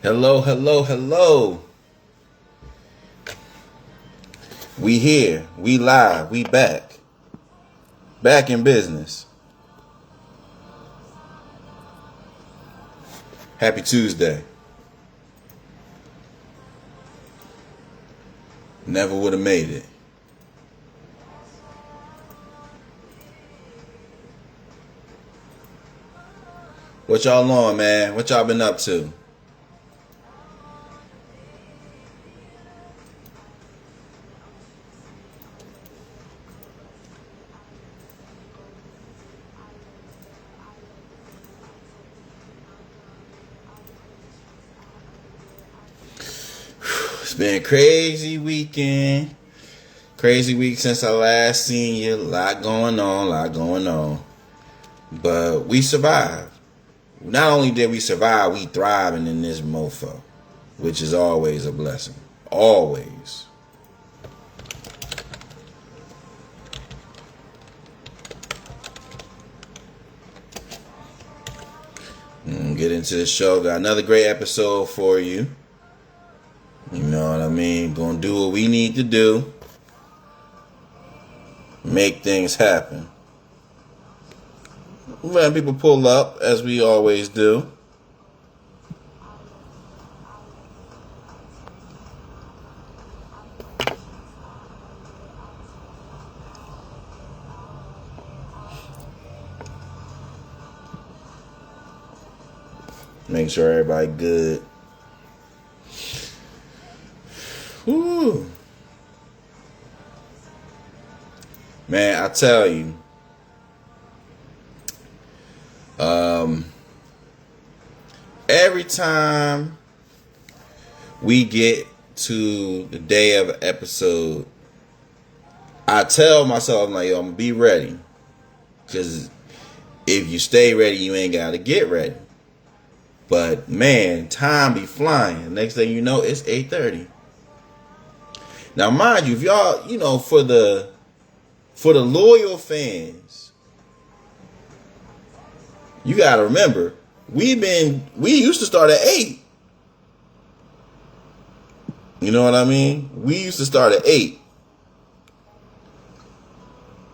Hello, hello, hello. We here. We live. We back. Back in business. Happy Tuesday. Never would have made it. What y'all on, man? What y'all been up to? It's been a crazy weekend. Crazy week since I last seen you. A lot going on. But we survived. Not only did we survive, we thriving in this mofo, which is always a blessing. Always. Get into the show. Got another great episode for you. You know what I mean? Gonna do what we need to do. Make things happen. Letting people pull up as we always do. Make sure everybody good. Woo. Man, I tell you. Every time we get to the day of an episode, I tell myself, I'm like, yo, I'm gonna be ready. Because if you stay ready, you ain't gotta get ready. But man, time be flying. Next thing you know, it's 8:30. Now, mind you, if y'all, for the loyal fans, you gotta remember, we used to start at 8. You know what I mean? We used to start at 8.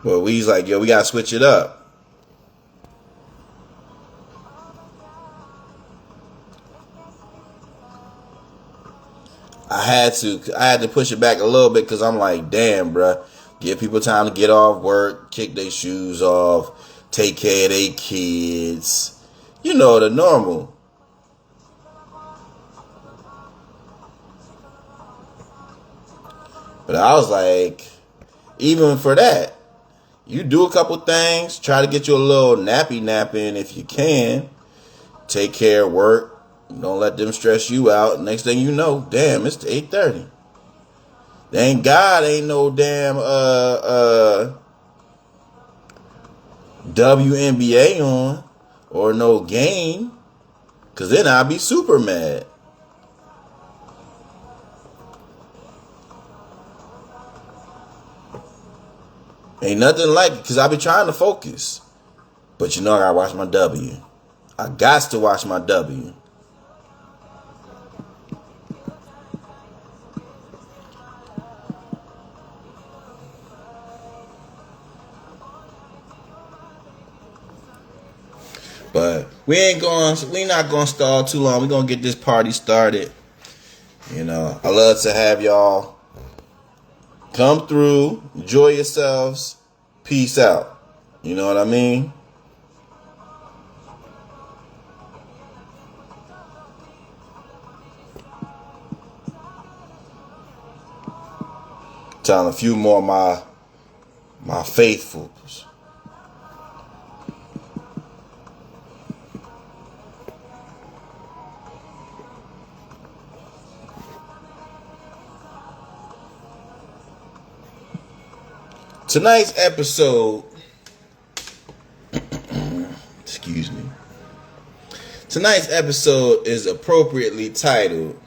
But we's like, yo, we gotta switch it up. I had to push it back a little bit because I'm like, damn, bruh. Give people time to get off work, kick their shoes off, take care of their kids. You know, the normal. But I was like, even for that, you do a couple things, try to get you a little nappy in if you can. Take care of work. Don't let them stress you out. Next thing you know, damn, it's 8:30. Thank God ain't no damn WNBA on or no game, cause then I'll be super mad. Ain't nothing like it, cause I be trying to focus, but I gotta watch my W. I got to watch my W. But we not gonna stall too long. We're gonna get this party started. I love to have y'all come through, enjoy yourselves, peace out. You know what I mean? Telling a few more of my faithfuls. Tonight's episode, excuse me. Tonight's episode is appropriately titled,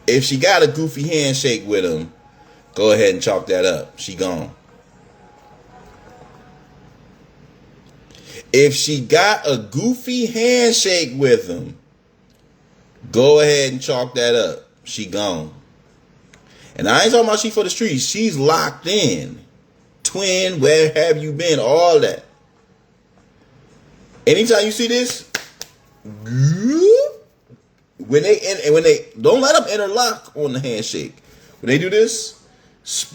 If She Got a Goofy Handshake with Him, go ahead and chalk that up. She gone. If she got a goofy handshake with him, go ahead and chalk that up. She gone. And I ain't talking about she for the streets. She's locked in. Twin, where have you been? All that. Anytime you see this, when they don't let them interlock on the handshake. When they do this,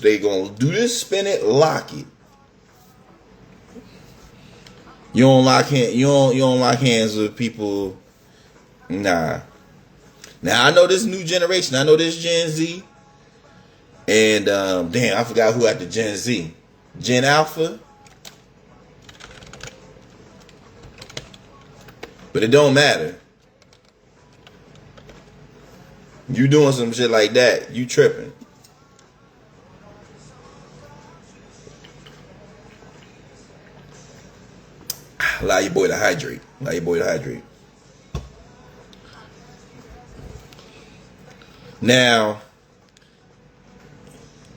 they gonna do this, spin it, lock it. You don't lock hands with people. Nah. Now I know this new generation. I know this Gen Z. And damn, I forgot who had the Gen Z. Gen Alpha. But it don't matter. You doing some shit like that, you tripping. Allow your boy to hydrate. Allow your boy to hydrate. Now,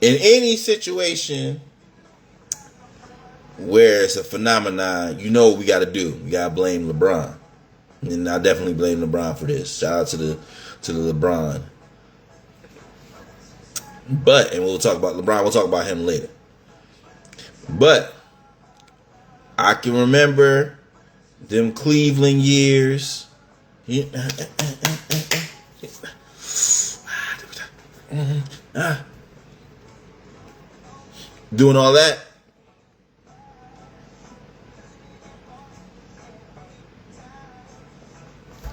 in any situation where it's a phenomenon, you know what we got to do. We got to blame LeBron. And I definitely blame LeBron for this. Shout out to the LeBron. But, and we'll talk about LeBron, we'll talk about him later. But I can remember them Cleveland years. Doing all that.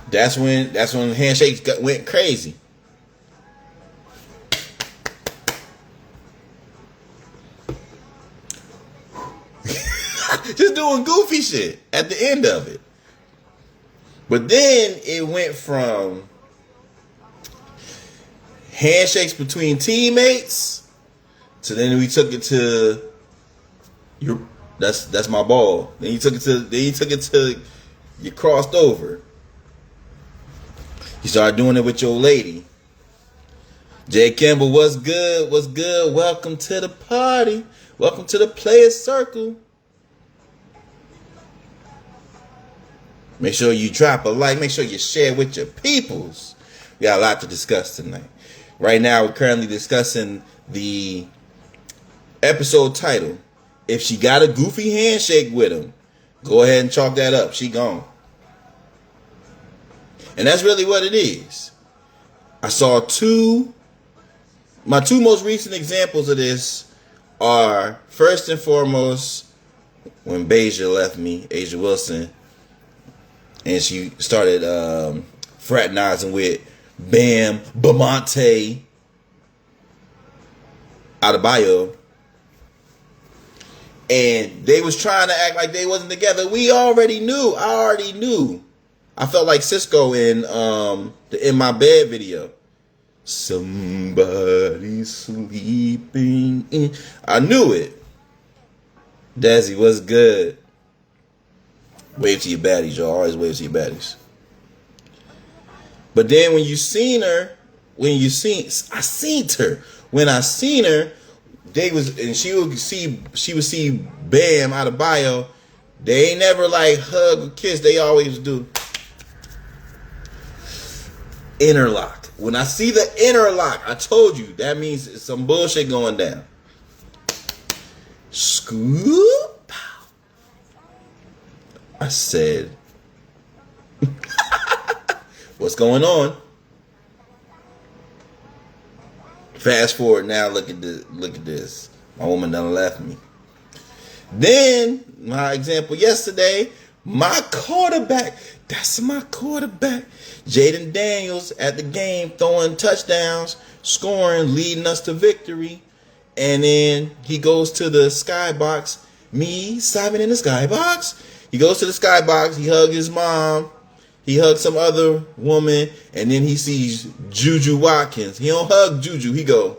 That's when handshakes went crazy. Just doing goofy shit at the end of it. But then it went from handshakes between teammates to then we took it to that's my ball. Then you took it to you crossed over. You started doing it with your lady. Jay Campbell, what's good? What's good? Welcome to the party. Welcome to the Playas Circle. Make sure you drop a like. Make sure you share with your peoples. We got a lot to discuss tonight. Right now, we're currently discussing the episode title. If she got a goofy handshake with him, go ahead and chalk that up. She gone. And that's really what it is. I saw my two most recent examples of this are, first and foremost, when Beja left me, Asia Wilson, and she started fraternizing with Bam Bamonte Adebayo. And they was trying to act like they wasn't together. I already knew. I felt like Cisco in the In My Bed video. Somebody sleeping in. I knew it. Desi, what's good? Wave to your baddies, y'all. Always wave to your baddies. But then when I seen her, when I seen her, she would see Bam Adebayo. They ain't never like hug or kiss. They always do interlock. When I see the interlock, I told you that means some bullshit going down. Scoop. I said, what's going on? Fast forward now. Look at this. My woman done left me. Then my example yesterday, my quarterback. That's my quarterback. Jaden Daniels at the game throwing touchdowns, scoring, leading us to victory. And then he goes to the skybox. Me, Simon in the skybox. He goes to the skybox. He hugs his mom. He hugs some other woman. And then he sees Juju Watkins. He don't hug Juju. He go,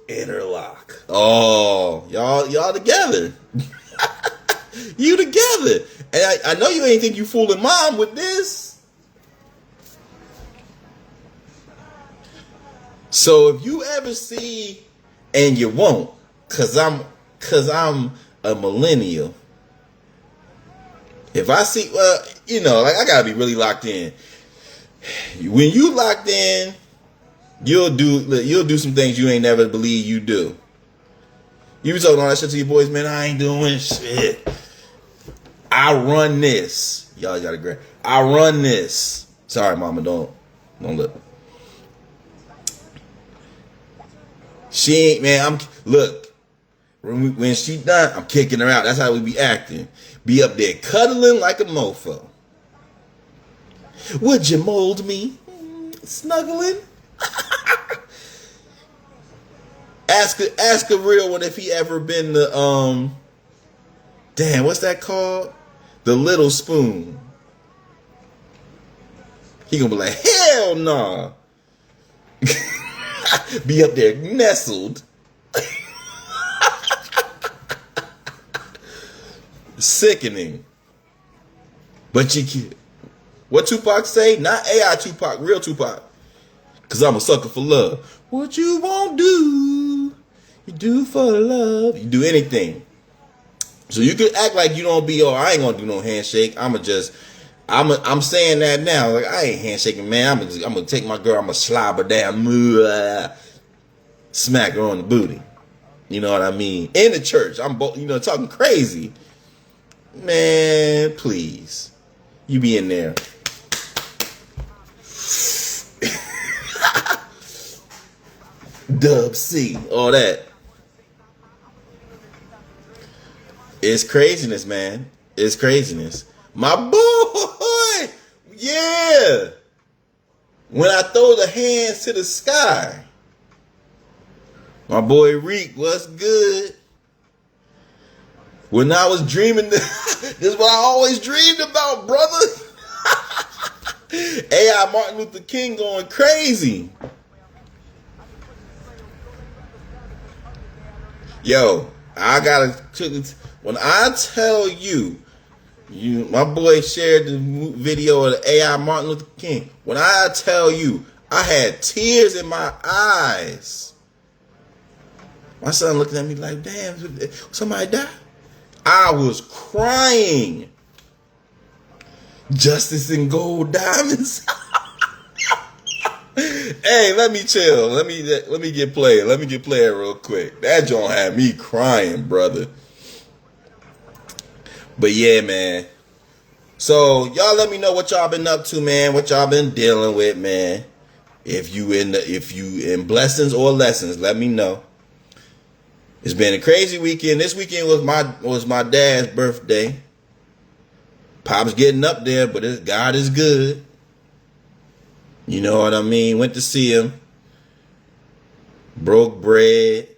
interlock. Oh, y'all together. You together. And I know you ain't think you fooling mom with this. So if you ever see, and you won't, cause I'm a millennial. If I see, well, you know, like I gotta be really locked in. When you locked in, you'll do some things you ain't never believe you do. You be talking all that shit to your boys, man. I ain't doing shit. I run this. Y'all gotta agree. I run this. Sorry, mama, don't look. She ain't, man. Look. When she done, I'm kicking her out. That's how we be acting. Be up there cuddling like a mofo. Would you mold me? Snuggling. Ask a real one if he ever been the damn, what's that called? The little spoon. He gonna be like, hell nah. Be up there nestled. Sickening. But you can't. What Tupac say? Not AI Tupac, real Tupac. Cause I'm a sucker for love. What you won't do, you do for love. You do anything. So you could act like you don't be, I ain't gonna do no handshake. I'm saying that now. Like, I ain't handshaking, man. I'm gonna take my girl, I'm gonna slob her down, smack her on the booty. You know what I mean? In the church. I'm talking crazy. Man, please. You be in there. Dub C, all that. It's craziness, man. It's craziness. My boy! Yeah! When I throw the hands to the sky. My boy Reek, what's good? When I was dreaming, this is what I always dreamed about, brother. AI Martin Luther King going crazy. Yo, I gotta, when I tell you, my boy shared the video of the AI Martin Luther King. When I tell you, I had tears in my eyes. My son looking at me like, damn, somebody died? I was crying. Justice in gold diamonds. Hey, let me chill. Let me get played. Let me get played real quick. That joint had me crying, brother. But yeah, man. So y'all let me know what y'all been up to, man. What y'all been dealing with, man. If you in blessings or lessons, let me know. It's been a crazy weekend. This weekend was my dad's birthday. Pop's getting up there, but God is good. You know what I mean? Went to see him. Broke bread.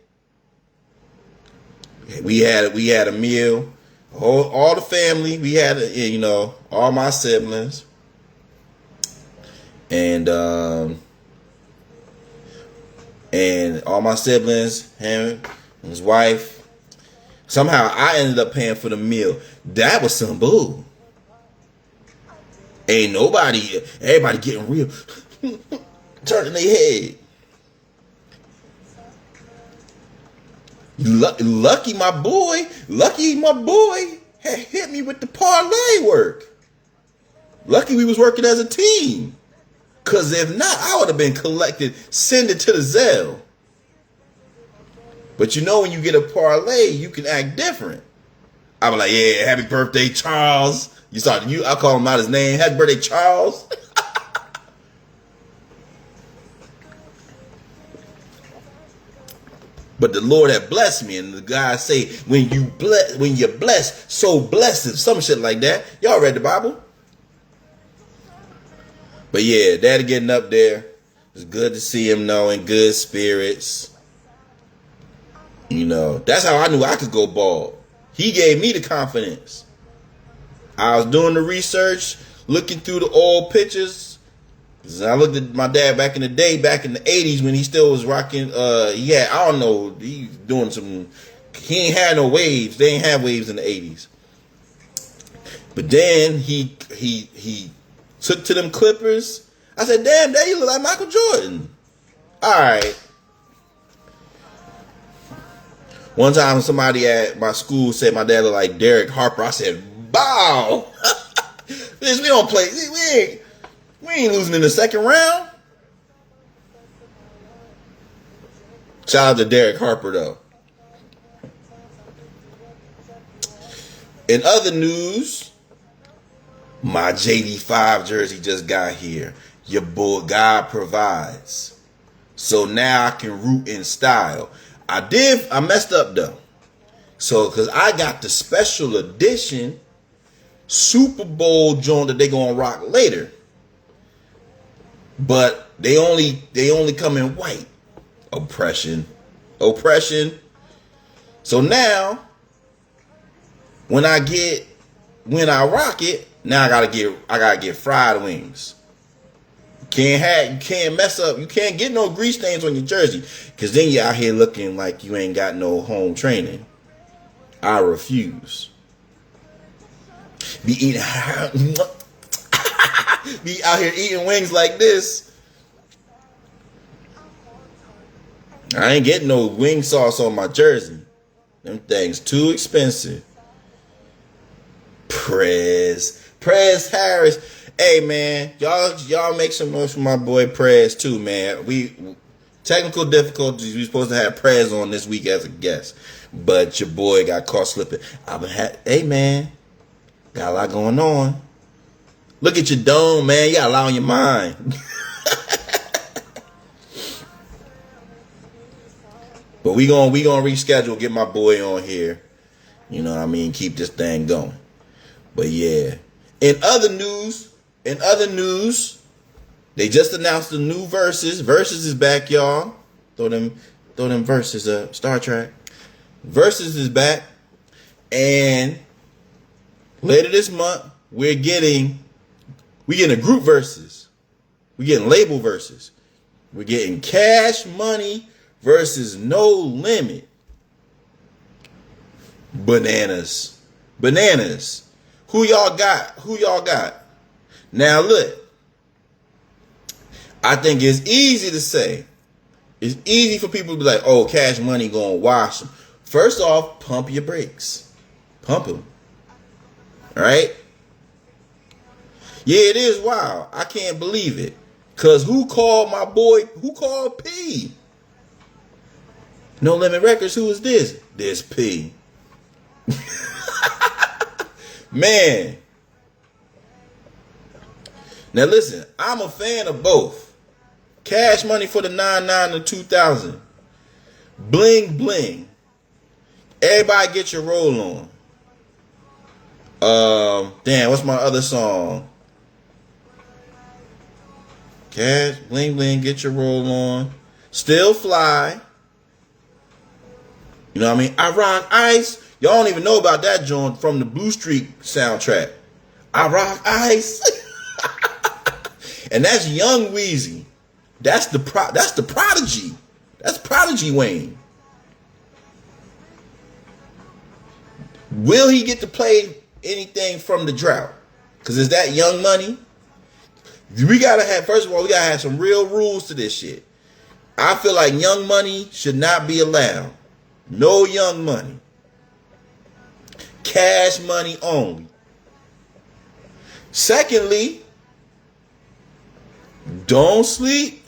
We had a meal. All the family. We had, all my siblings. And all my siblings, him and his wife. Somehow I ended up paying for the meal. That was some bull. Ain't everybody getting real. Turning their head. Lucky my boy had hit me with the parlay work. Lucky we was working as a team. Cause if not, I would have been collected, send it to the Zelle. But when you get a parlay, you can act different. I was like, yeah, happy birthday, Charles. I call him out his name. Happy birthday, Charles. But the Lord had blessed me, and the guy say, when you're blessed, so blessed, some shit like that. Y'all read the Bible? But yeah, Daddy getting up there. It's good to see him in good spirits. That's how I knew I could go bald. He gave me the confidence. I was doing the research, looking through the old pictures. I looked at my dad back in the day, back in the 80s when he still was rocking. He ain't had no waves. They ain't have waves in the 80s. But then he took to them Clippers. I said, damn, Dad, you look like Michael Jordan. All right. One time somebody at my school said my dad looked like Derek Harper. I said, bow. Bitch, we don't play. We ain't losing in the second round. Shout out to Derek Harper, though. In other news, my JD5 jersey just got here. Your boy God provides. So now I can root in style. I messed up though. So, cause I got the special edition Super Bowl joint that they gonna rock later. But they only come in white. Oppression. So now, when I rock it, now I gotta get fried wings. You can't mess up. You can't get no grease stains on your jersey, cause then you're out here looking like you ain't got no home training. I refuse. Be out here eating wings like this. I ain't getting no wing sauce on my jersey. Them things too expensive. Prez Harris. Hey man, y'all make some noise for my boy Prez too, man. Technical difficulties. We supposed to have Prez on this week as a guest, but your boy got caught slipping. Hey man, got a lot going on. Look at your dome, man. You got a lot on your mind. But we gonna reschedule, get my boy on here. You know what I mean? Keep this thing going. But yeah. In other news, they just announced the new Versus. Versus is back, y'all. Throw them Versus up. Star Trek. Versus is back. And later this month, we're getting a group Versus. We're getting label Versus. We're getting Cash Money versus No Limit. Bananas. Who y'all got? Now look. I think it's easy to say. It's easy for people to be like, oh, Cash Money gonna wash them. First off, pump your brakes. Pump them. Alright? Yeah, it is wild. I can't believe it. Cause who called P? No Limit Records, who is this? This P. Man. Now listen, I'm a fan of both. Cash Money for the 99 and 2000. Bling Bling. Everybody get your roll on. Damn, what's my other song? Cash, Bling Bling, get your roll on. Still Fly. You know what I mean? I Rock Ice. Y'all don't even know about that joint from the Blue Streak soundtrack. I Rock Ice. And that's Young Weezy. That's the Prodigy. That's Prodigy Wayne. Will he get to play anything from the drought? Because is that Young Money? First of all, we gotta have some real rules to this shit. I feel like Young Money should not be allowed. No Young Money. Cash Money only. Secondly, don't sleep.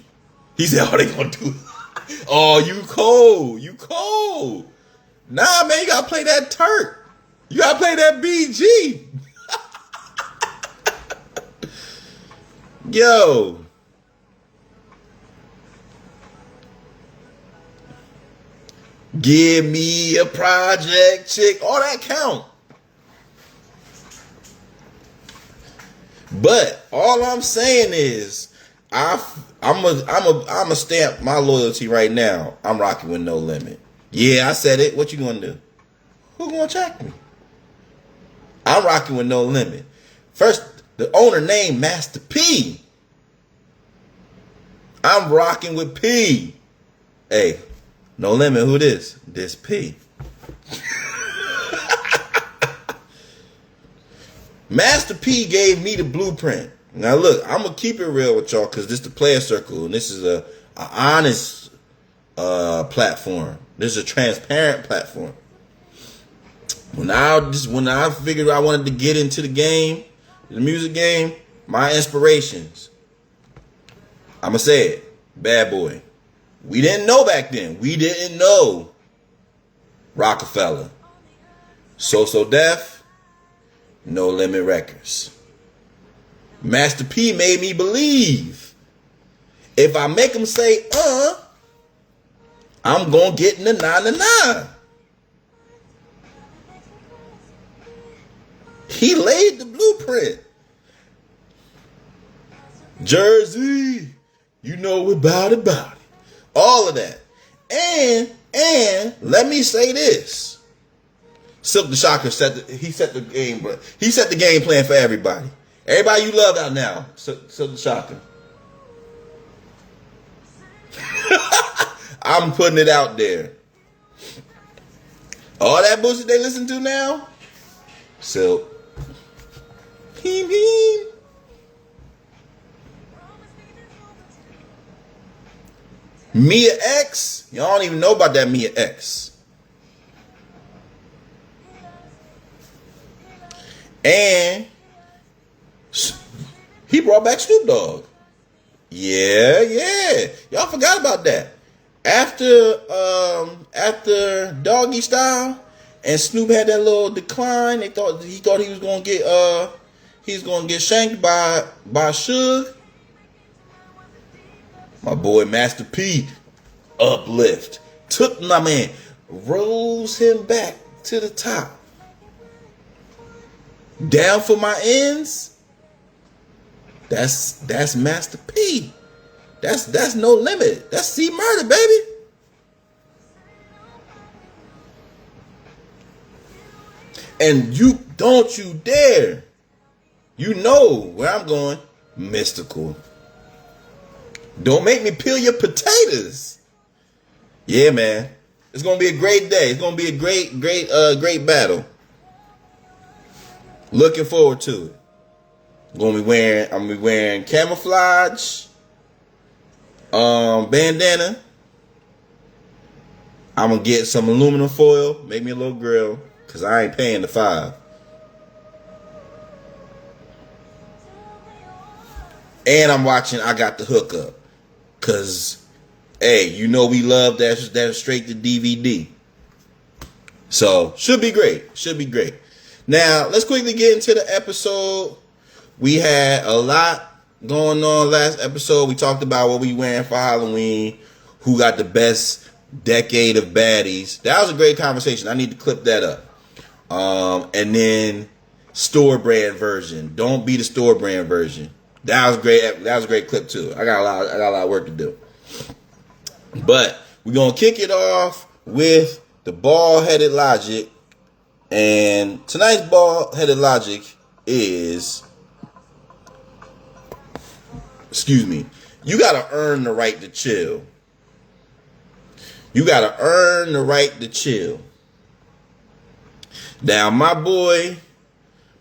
He said, oh, they gonna do it. Oh, you cold. Nah, man, you gotta play that Turk. You gotta play that BG. Yo. Give me a project chick. All that count. But all I'm saying is, I'm a stamp my loyalty right now. I'm rocking with No Limit. Yeah, I said it. What you gonna do? Who gonna check me? I'm rocking with No Limit. First, the owner named Master P. I'm rocking with P. Hey, No Limit, who this? This P. Master P gave me the blueprint. Now look, I'm gonna keep it real with y'all because this is the Playas Circle and this is a honest platform. This is a transparent platform. When I figured I wanted to get into the game, the music game, my inspirations, I'ma say it, Bad Boy. We didn't know back then. We didn't know Rockefeller. So Def, No Limit Records. Master P made me believe if I make him say, I'm gonna get in the 9 to 9. He laid the blueprint. Jersey, you know about it. All of that. And let me say this. Silk the Shocker set the game, bro. He set the game plan for everybody. Everybody you love out now. Silk the Shocker. I'm putting it out there. All that bullshit they listen to now, Silk. Mia X, y'all don't even know about that Mia X. And he brought back Snoop Dogg. Yeah. Y'all forgot about that. After Doggy Style and Snoop had that little decline, he thought he was gonna get shanked by Suge. My boy Master P uplift. Took my man, rose him back to the top. Down for my ends. That's Master P. That's No Limit. That's C Murder, baby. And you dare. You know where I'm going. Mystical. Don't make me peel your potatoes. Yeah, man. It's gonna be a great day. It's gonna be a great battle. Looking forward to it. I'm gonna be wearing camouflage, bandana. I'm gonna get some aluminum foil, make me a little grill, cause I ain't paying the $5. And I'm watching I Got the Hookup. Cause, hey, you know we love that straight to DVD. So should be great. Now let's quickly get into the episode. We had a lot going on last episode. We talked about what we wearing for Halloween, who got the best decade of baddies. That was a great conversation. I need to clip that up. And then store brand version. Don't be the store brand version. That was great. That was a great clip too. I got a lot of work to do. But we're gonna kick it off with the bald-headed logic. And tonight's bald-headed logic is, you gotta earn the right to chill. You gotta earn the right to chill. Now, my boy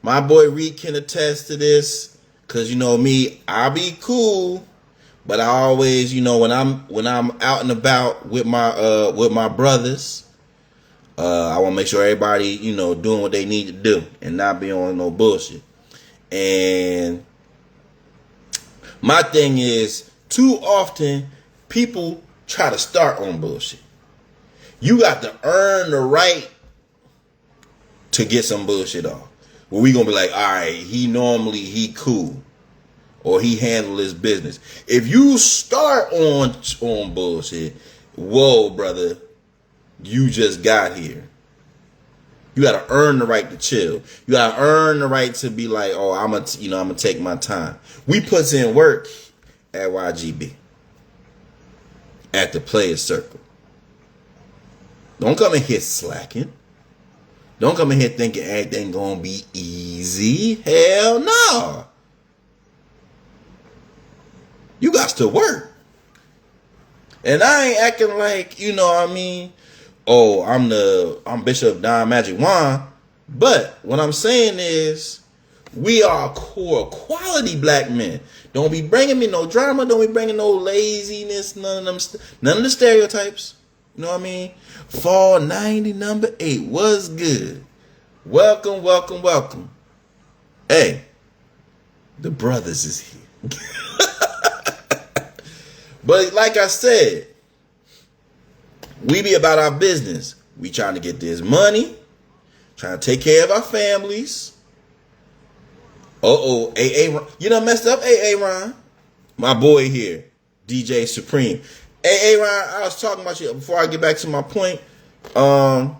Reed can attest to this. Cause you know me, I be cool, but I always, when I'm out and about with my brothers, I want to make sure everybody, doing what they need to do and not be on no bullshit. And my thing is, too often people try to start on bullshit. You got to earn the right to get some bullshit off. Well, we gonna be like, all right, he cool, or he handle his business. If you start on bullshit, whoa, brother, you just got here. You gotta earn the right to chill. You gotta earn the right to be like, oh, I'm gonna take my time. We put in work at YGB, at the Playas Circle. Don't come in here slacking. Don't come in here thinking everything gonna be easy. Hell no. You got to work. And I ain't acting like, oh, I'm Bishop Don Magic Wand. But what I'm saying is, we are core quality black men. Don't be bringing me no drama. Don't be bringing no laziness. None of the stereotypes. You know what I mean? Fall 90 number 8. What's good? Welcome, welcome, welcome. Hey, the brothers is here. But like I said, we be about our business. We trying to get this money, trying to take care of our families. AA, you done messed up, AA Ron. My boy here, DJ Supreme. AA Ron, I was talking about you before I get back to my point. Man,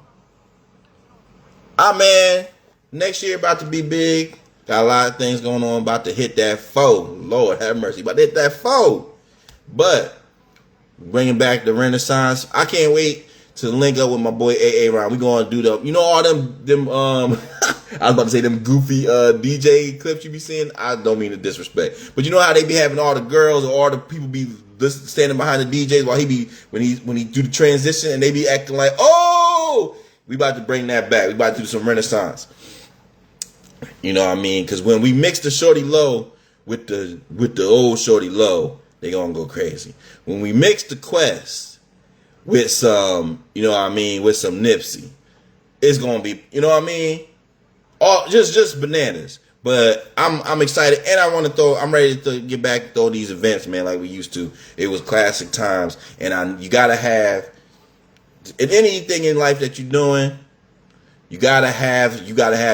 next year about to be big. Got a lot of things going on. About to hit that 4. Lord have mercy. About to hit that 4. But bringing back the Renaissance. I can't wait to link up with my boy AA Ron. We gonna do the, you know, all them I was about to say them goofy DJ clips you be seeing. I don't mean to disrespect, but you know how they be having all the girls or all the people be standing behind the DJs while he be when he do the transition and they be acting like, oh, we about to bring that back. We about to do some Renaissance. You know what I mean? Because when we mix the Shorty Low with the old Shorty Low, they gonna go crazy. When we mix the Quest with some, you know what I mean, with some Nipsey, it's gonna be, you know what I mean, all just bananas. But I'm excited, and I'm ready to get back and throw these events, man, like we used to. It was classic times, and you gotta have, in anything in life that you're doing, you gotta have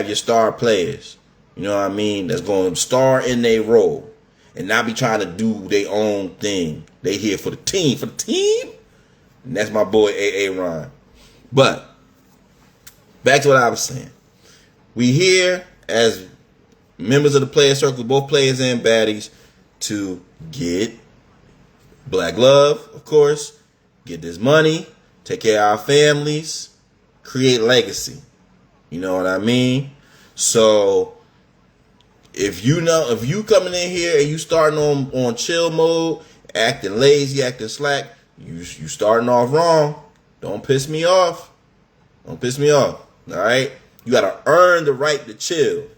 your star players. You know what I mean? That's gonna star in their role and not be trying to do their own thing. They here for the team, and that's my boy AA Ron. But back to what I was saying. We here as members of the Playas Circle, both players and baddies, to get black love, of course, get this money, take care of our families, create legacy. You know what I mean? So if you coming in here and you starting on chill mode, acting lazy, acting slack, you starting off wrong. Don't piss me off. Don't piss me off. All right? You got to earn the right to chill.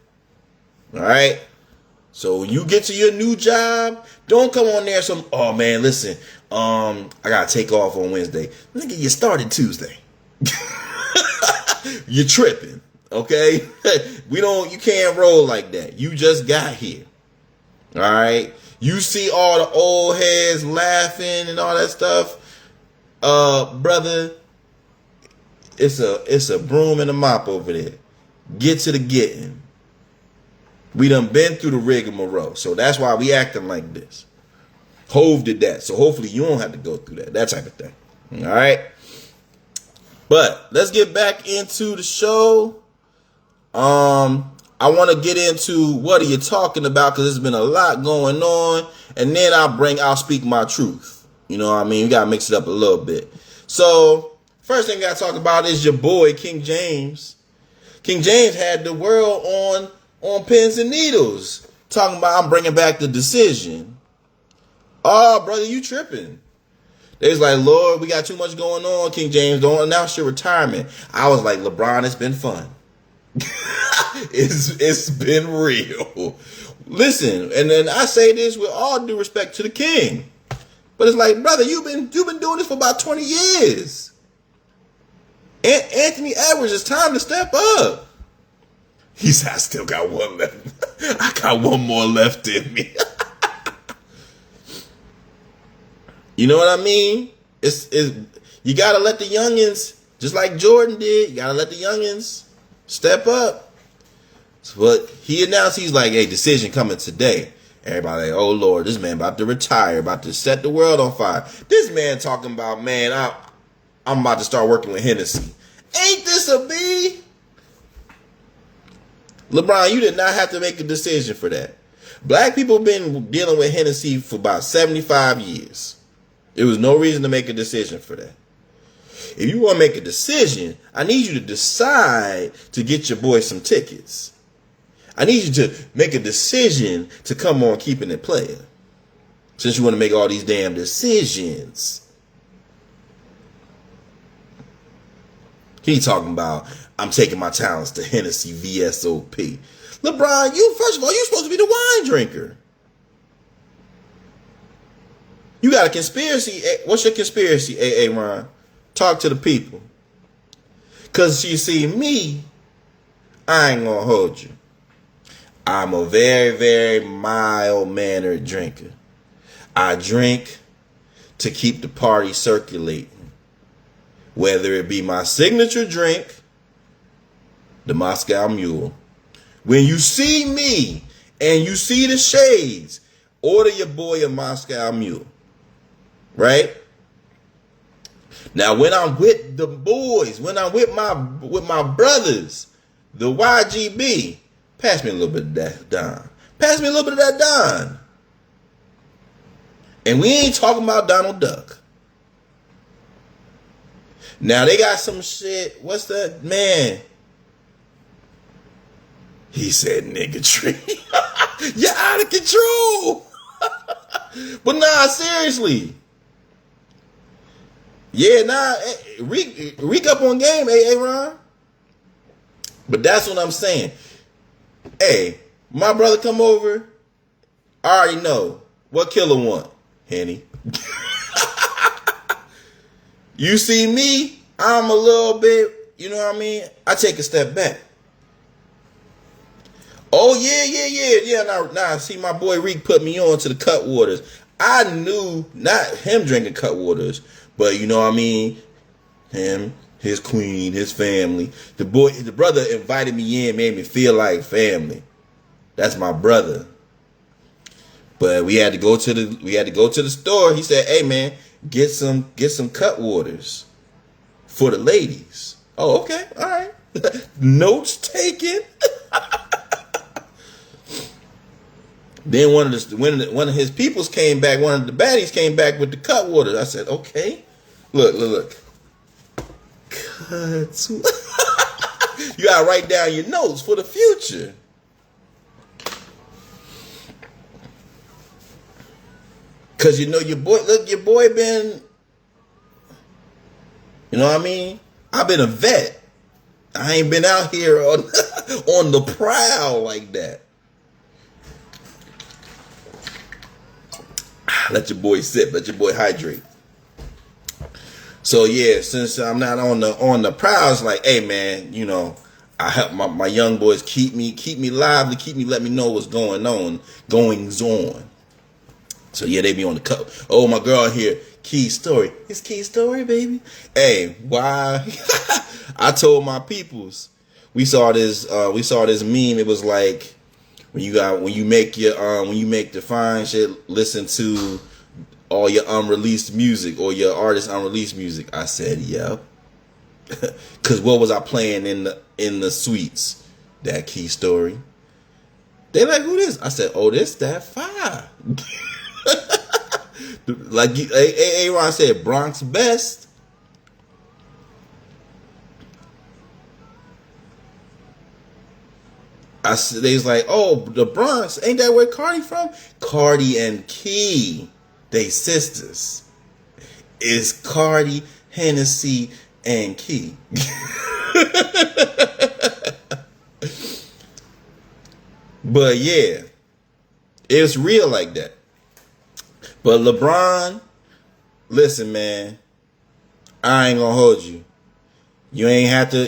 All right? So when you get to your new job, don't come on there oh man, listen, I got to take off on Wednesday. Nigga, you started Tuesday. You're tripping. Okay? You can't roll like that. You just got here. All right? You see all the old heads laughing and all that stuff. Brother, it's a broom and a mop over there. Get to the getting. We done been through the rigmarole. So that's why we acting like this. Hove did that. So hopefully you don't have to go through that. That type of thing. All right? But let's get back into the show. I want to get into what are you talking about, because there's been a lot going on, and then I'll speak my truth. You know what I mean? We gotta mix it up a little bit. So first thing I gotta talk about is your boy King James. King James had the world on pins and needles, talking about I'm bringing back the decision. Oh, brother, you tripping? They was like, Lord, we got too much going on. King James, don't announce your retirement. I was like, LeBron, it's been fun. It's been real. Listen, and then I say this with all due respect to the king, but it's like, brother, you've been doing this for about 20 years. And Anthony Edwards, it's time to step up. He said, I still got one left. I got one more left in me. You know what I mean? It's you gotta let the youngins, just like Jordan did, you gotta let the youngins step up. But he announced, he's like, hey, decision coming today. Everybody like, oh Lord, this man about to retire, about to set the world on fire. This man talking about, man, I'm about to start working with Hennessy. Ain't this a B? LeBron, you did not have to make a decision for that. Black people been dealing with Hennessy for about 75 years. There was no reason to make a decision for that. If you want to make a decision, I need you to decide to get your boy some tickets. I need you to make a decision to come on Keepin It Playa. Since you want to make all these damn decisions. He talking about, I'm taking my talents to Hennessy VSOP. LeBron, first of all, you're supposed to be the wine drinker. You got a conspiracy. What's your conspiracy, AA Ron? Talk to the people. Because you see, me, I ain't going to hold you. I'm a very, very mild-mannered drinker. I drink to keep the party circulating. Whether it be my signature drink, the Moscow Mule. When you see me and you see the shades, order your boy a Moscow Mule. Right? Now, when I'm with the boys, when I'm with my brothers, the YGB, pass me a little bit of that Don. Pass me a little bit of that Don. And we ain't talking about Donald Duck. Now, they got some shit. What's that? Man. He said niggatry. You're out of control. But nah, seriously. Yeah, nah, Reek up on game, Ron. But that's what I'm saying. Hey, my brother come over. I already know. What killer want? Henny. You see me, I'm a little bit, you know what I mean? I take a step back. Oh, yeah. Nah, see, my boy Reek put me on to the cut waters. I knew, not him drinking cut waters, but you know what I mean? Him, his queen, his family. The brother invited me in, made me feel like family. That's my brother. But we had to go to the store. He said, "Hey man, get some cut waters for the ladies." Oh, okay, all right. Notes taken. Then one of his peoples came back. One of the baddies came back with the cut waters. I said, "Okay, look, cuts." You gotta write down your notes for the future. Cause you know your boy been, you know what I mean? I've been a vet. I ain't been out here on on the prowl like that. Let your boy sip, let your boy hydrate. So yeah, since I'm not on the prowl, it's like, hey man, you know, I help my young boys keep me lively, let me know what's goings on. So yeah, they be on the cup. Oh, my girl here, Key Story. It's Key Story, baby. Hey, why? I told my peoples. We saw this meme. It was like when you make the fine shit, listen to all your unreleased music or your artist unreleased music. I said, yep. Cause what was I playing in the suites? That Key Story. They like, who this? I said, oh, this that fire. Like Aaron said, Bronx best. They was like, oh, the Bronx, ain't that where Cardi from? Cardi and Key, they sisters. It's Cardi, Hennessy, and Key. But yeah, it's real like that. But LeBron, listen, man, I ain't gonna hold you. You ain't have to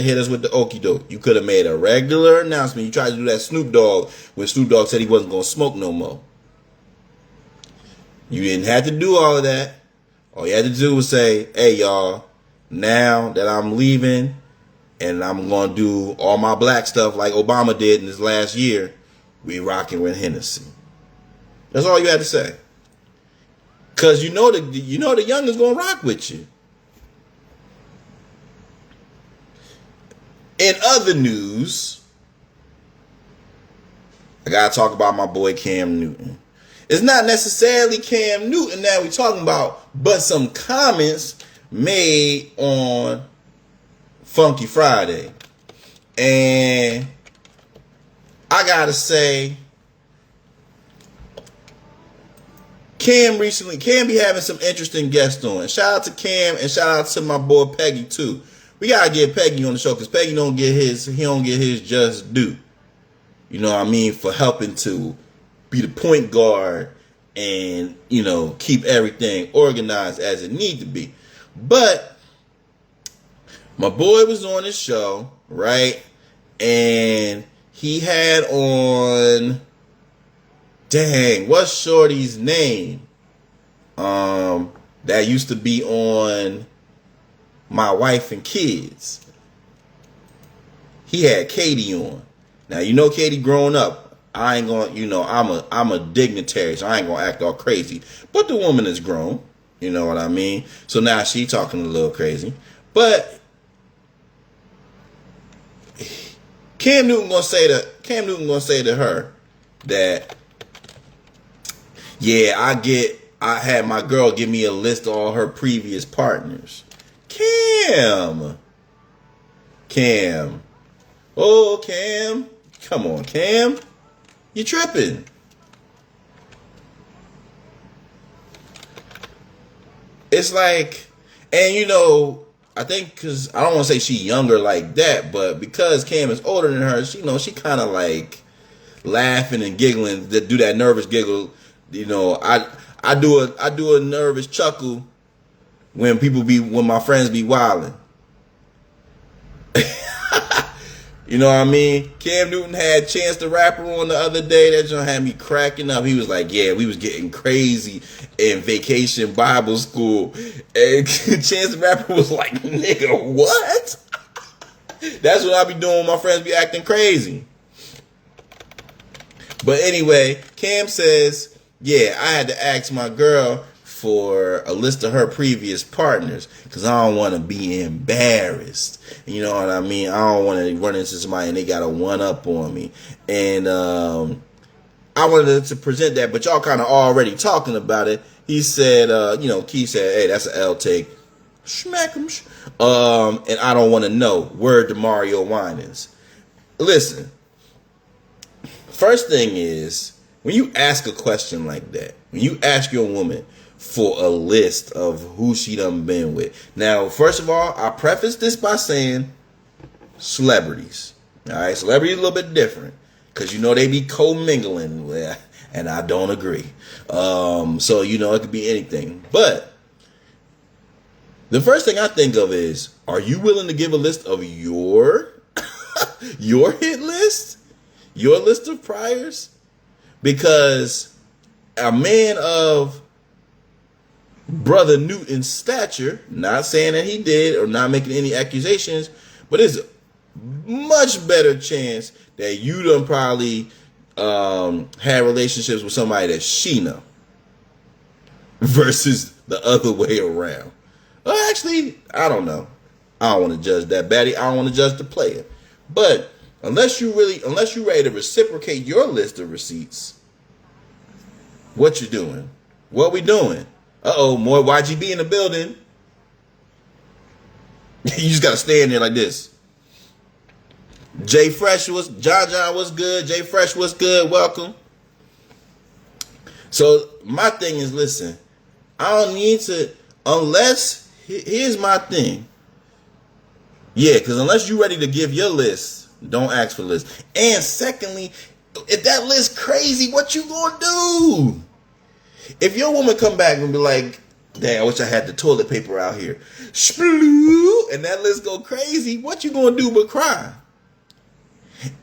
hit us with the okie doke. You could have made a regular announcement. You tried to do that Snoop Dogg when Snoop Dogg said he wasn't gonna smoke no more. You didn't have to do all of that. All you had to do was say, hey y'all, now that I'm leaving and I'm gonna do all my black stuff like Obama did in his last year, we rocking with Hennessy. That's all you had to say. Cause you know the young is gonna rock with you. In other news, I gotta talk about my boy Cam Newton. It's not necessarily Cam Newton that we're talking about, but some comments made on Funky Friday. And I gotta say, Cam be having some interesting guests on. Shout out to Cam and shout out to my boy Peggy too. We gotta get Peggy on the show because Peggy don't get his just due. You know what I mean? For helping to be the point guard and, you know, keep everything organized as it need to be. But my boy was on his show, right? And he had on, dang, what's Shorty's name? That used to be on My Wife and Kids. He had Katie on. Now, you know Katie growing up, I ain't gonna, I'm a dignitary, so I ain't gonna act all crazy. But the woman is grown, you know what I mean? So now she talking a little crazy. But Cam Newton gonna say to her that, yeah, I had my girl give me a list of all her previous partners. Cam. Oh, Cam. Come on, Cam. You tripping. It's like, and I think because I don't want to say she younger like that, but because Cam is older than her, she kind of like laughing and giggling, do that nervous giggle. I do a nervous chuckle when my friends be wilding. You know what I mean? Cam Newton had Chance the Rapper on the other day. That just had me cracking up. He was like, yeah, we was getting crazy in Vacation Bible School. And Chance the Rapper was like, nigga, what? That's what I be doing when my friends be acting crazy. But anyway, Cam says, yeah, I had to ask my girl for a list of her previous partners because I don't want to be embarrassed. You know what I mean? I don't want to run into somebody and they got a one-up on me. And I wanted to present that, but y'all kind of already talking about it. He said, Keith said, hey, that's an L take. Smack him. And I don't want to know. Word to Mario Winans. Listen, first thing is, when you ask a question like that, when you ask your woman for a list of who she done been with. Now, first of all, I preface this by saying celebrities. All right, celebrities a little bit different because they be co-mingling with, and I don't agree. So it could be anything. But the first thing I think of is, are you willing to give a list of your hit list, your list of priors? Because a man of Brother Newton's stature, not saying that he did or not making any accusations, but it's a much better chance that you done probably had relationships with somebody that she know versus the other way around. Well, actually, I don't know. I don't want to judge that, Baddie. I don't want to judge the player. But unless you ready to reciprocate your list of receipts, what you doing? What we doing? Uh-oh, more YGB in the building. You just gotta stay in there like this. John was good. Jay Fresh was good. Welcome. So my thing is, listen, I don't need to, here's my thing. Yeah, because unless you're ready to give your list, don't ask for the list. And secondly, if that list crazy, what you gonna do? If your woman come back and be like, dang, I wish I had the toilet paper out here, and that list go crazy, what you gonna do but cry?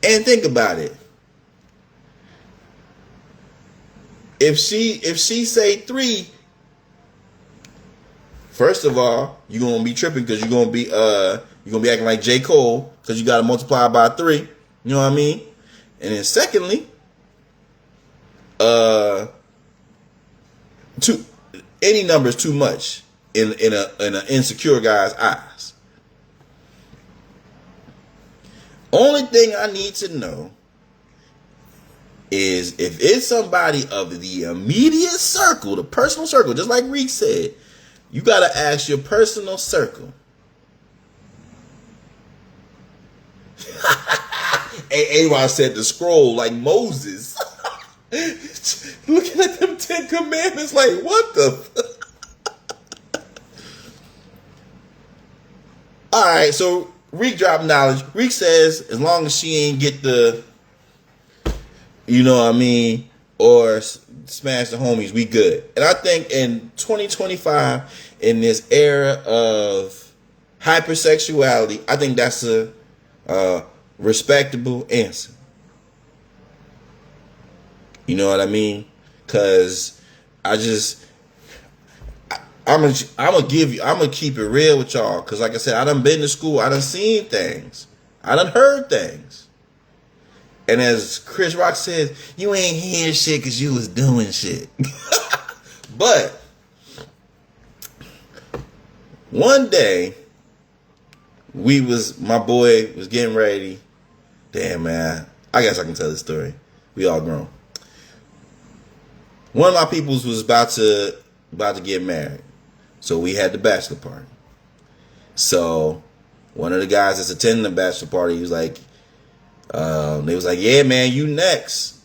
And think about it. If she say 3, first of all, you're gonna be tripping because you're gonna be acting like J. Cole because you gotta multiply by 3. You know what I mean? And then secondly, any number is too much in an insecure guy's eyes. Only thing I need to know is if it's somebody of the immediate circle, the personal circle, just like Reek said, you gotta ask your personal circle. A-Y said to scroll like Moses. Looking at them 10 commandments like, what the? All right, so Reek dropped knowledge. Reek says as long as she ain't get the, you know what I mean, or smash the homies, we good. And I think in 2025, in this era of hypersexuality, I think that's a respectable answer. You know what I mean? Because I'm gonna keep it real with y'all. Because like I said, I done been to school. I done seen things. I done heard things. And as Chris Rock says, you ain't hearing shit because you was doing shit. But one day, my boy was getting ready. Damn, man. I guess I can tell this story. We all grown. One of my peoples was about to get married. So we had the bachelor party. So one of the guys that's attending the bachelor party, he was like, they was like, yeah, man, you next.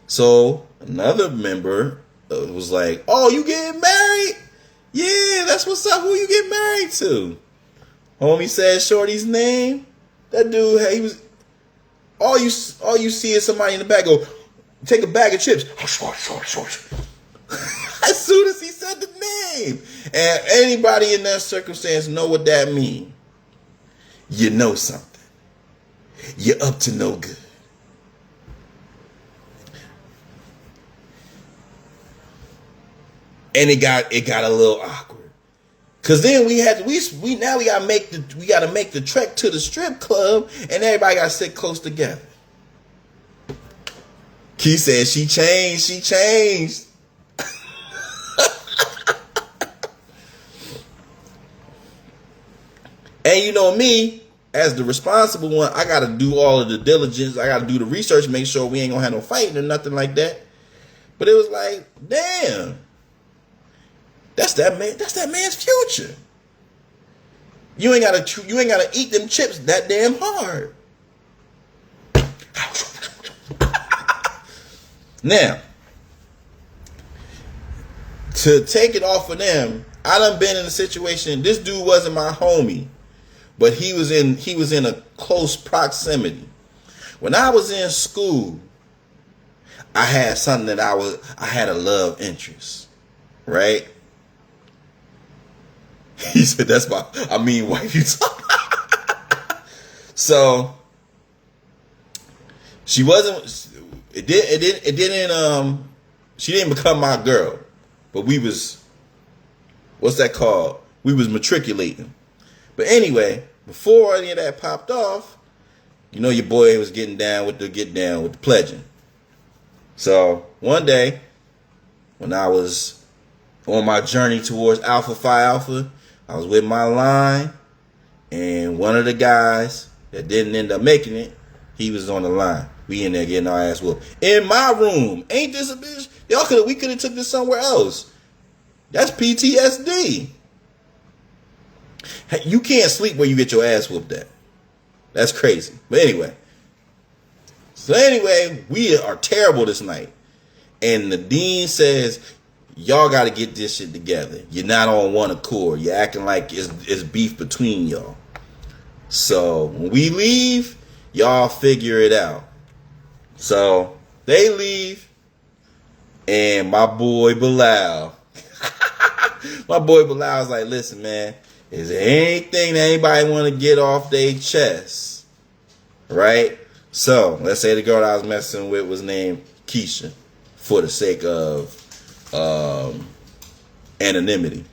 So another member was like, oh, you getting married? Yeah, that's what's up. Who you get married to? Homie said shorty's name. That dude, he was, all you see is somebody in the back go, take a bag of chips. As soon as he said the name. And anybody in that circumstance know what that means. You know something. You're up to no good. And it got a little awkward. Cause then we gotta make the trek to the strip club, and everybody gotta sit close together. Key said she changed. And you know me, as the responsible one, I gotta do all of the diligence. I gotta do the research, make sure we ain't gonna have no fighting or nothing like that. But it was like, damn, that's that man's future. You ain't gotta eat them chips that damn hard. Now, to take it off of them, I done been in a situation. This dude wasn't my homie, but he was in a close proximity. When I was in school, I had something that I had a love interest, right? He said, "That's my wife." You talk. So she wasn't. It didn't. She didn't become my girl, but we was. What's that called? We was matriculating. But anyway, before any of that popped off, you know your boy was getting down with the pledging. So one day, when I was on my journey towards Alpha Phi Alpha, I was with my line, and one of the guys that didn't end up making it, he was on the line. We in there getting our ass whooped. In my room. Ain't this a bitch? We could have took this somewhere else. That's PTSD. Hey, you can't sleep where you get your ass whooped at. That's crazy. But anyway. We are terrible this night. And the dean says, y'all got to get this shit together. You're not on one accord. You're acting like it's beef between y'all. So when we leave, y'all figure it out. So they leave, and my boy Bilal was like, listen, man, is there anything that anybody want to get off their chest? Right? So let's say the girl that I was messing with was named Keisha, for the sake of anonymity.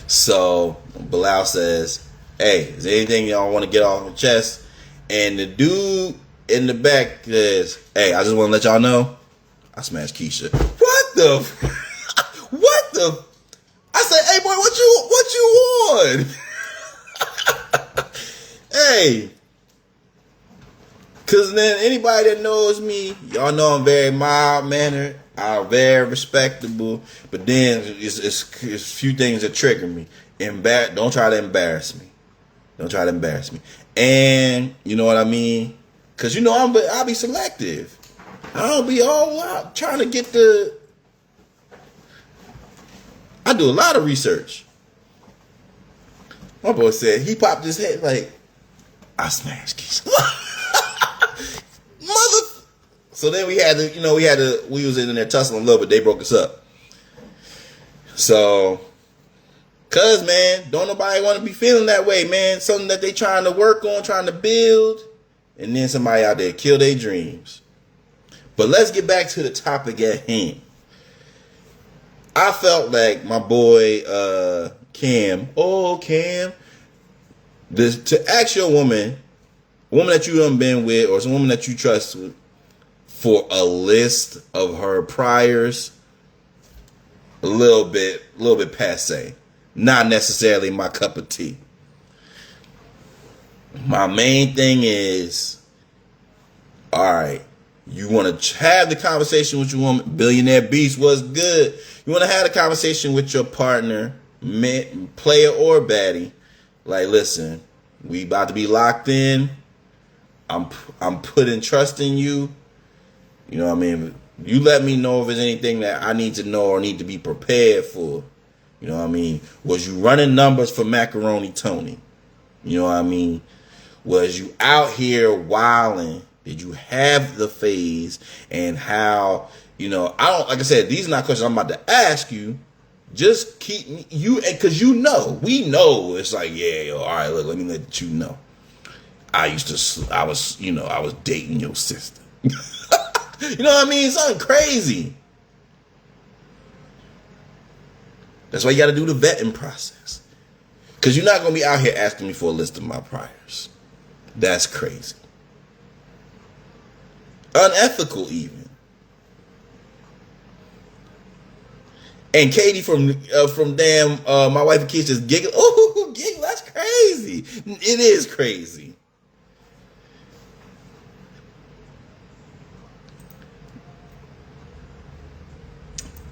So Bilal says, hey, is there anything y'all want to get off your chest? And the dude in the back says, hey, I just want to let y'all know, I smashed Keisha. What the? I said, hey, boy, what you on? Hey. Because then anybody that knows me, y'all know I'm very mild-mannered. I'm very respectable. But then it's a few things that trigger me. Don't try to embarrass me. And you know what I mean? Because you know I'll be selective. I don't be all out trying to get I do a lot of research. My boy said, he popped his head like, I smashed Keisha. So then we was in there tussling a little bit. They broke us up. So Cause man, don't nobody want to be feeling that way, man. Something that they trying to work on, trying to build, and then somebody out there kill their dreams. But let's get back to the topic at hand. I felt like my boy Cam, to ask your woman, a woman that you done been with, or some woman that you trust with, for a list of her priors, a little bit passe. Not necessarily my cup of tea. My main thing is, all right, you want to have the conversation with your woman. Billionaire Beast was good. You want to have the conversation with your partner, player or baddie. Like, listen, we about to be locked in. I'm putting trust in you. You know what I mean? You let me know if there's anything that I need to know or need to be prepared for. You know what I mean? Was you running numbers for Macaroni Tony? You know what I mean? Was you out here wilding? Did you have the phase? And how, like I said, these are not questions I'm about to ask you. Just keep you, because we know it's like, yeah, all right, look, let me let you know. I was dating your sister. You know what I mean? Something crazy. That's why you got to do the vetting process. Because you're not going to be out here asking me for a list of my priors. That's crazy. Unethical even. And Katie from My Wife and Kids just giggle. Oh, giggle, that's crazy. It is crazy.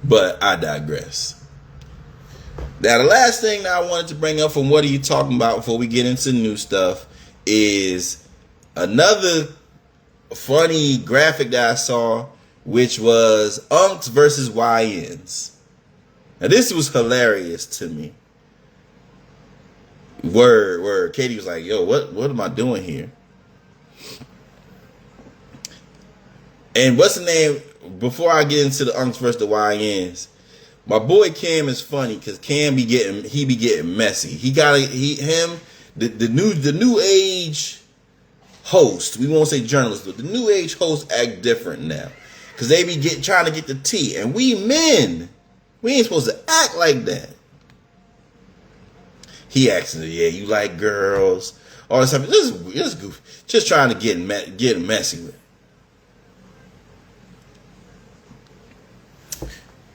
But I digress. Now, the last thing that I wanted to bring up from What Are You Talking About before we get into new stuff is another funny graphic that I saw, which was Unks versus YNs. Now, this was hilarious to me. Word. Katie was like, yo, what am I doing here? And what's the name? Before I get into the Unks versus the YNs, my boy Cam is funny because Cam be getting messy. The new age host. We won't say journalists, but the new age hosts act different now because they be trying to get the tea, and we men, we ain't supposed to act like that. He asking, yeah, you like girls, all this stuff. This is goofy. Just trying to get messy with it.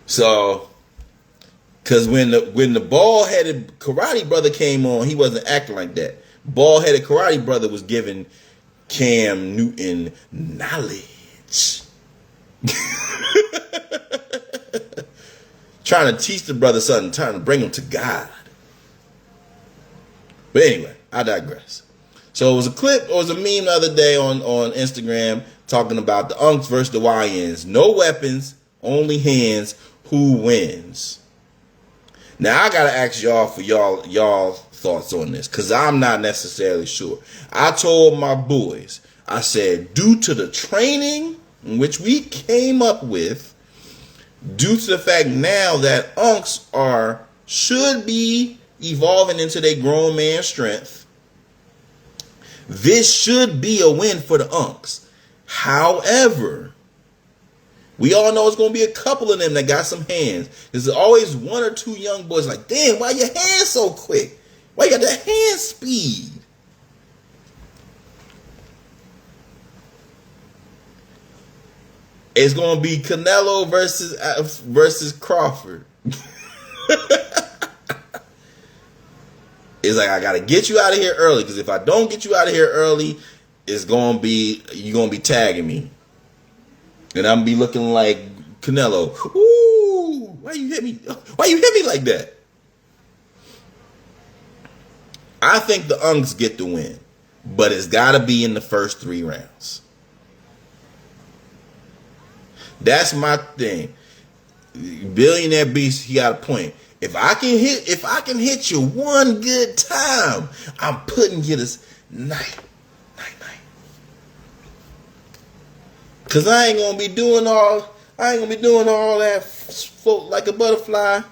So, because when the bald-headed karate brother came on, he wasn't acting like that. Bald-headed karate brother was giving Cam Newton knowledge. Trying to teach the brother something, trying to bring him to God. But anyway, I digress. So it was a clip, or it was a meme the other day on Instagram talking about the Unks versus the YNs. No weapons, only hands. Who wins? Now I gotta ask y'all for y'all thoughts on this, because I'm not necessarily sure. I told my boys, I said, due to the training in which we came up with, due to the fact now that Unks should be evolving into their grown man strength, this should be a win for the Unks. However, we all know it's going to be a couple of them that got some hands. There's always one or two young boys like, damn, why your hands so quick? Why you got that hand speed? It's going to be Canelo versus Crawford. It's like, I got to get you out of here early, because if I don't get you out of here early, you're going to be tagging me. And I'm be looking like Canelo. Ooh, why you hit me? Why you hit me like that? I think the Unks get the win, but it's got to be in the first 3 rounds. That's my thing. Billionaire Beast, he got a point. If I can hit you one good time, I'm putting you this night. Cause I ain't gonna be doing all that float like a butterfly.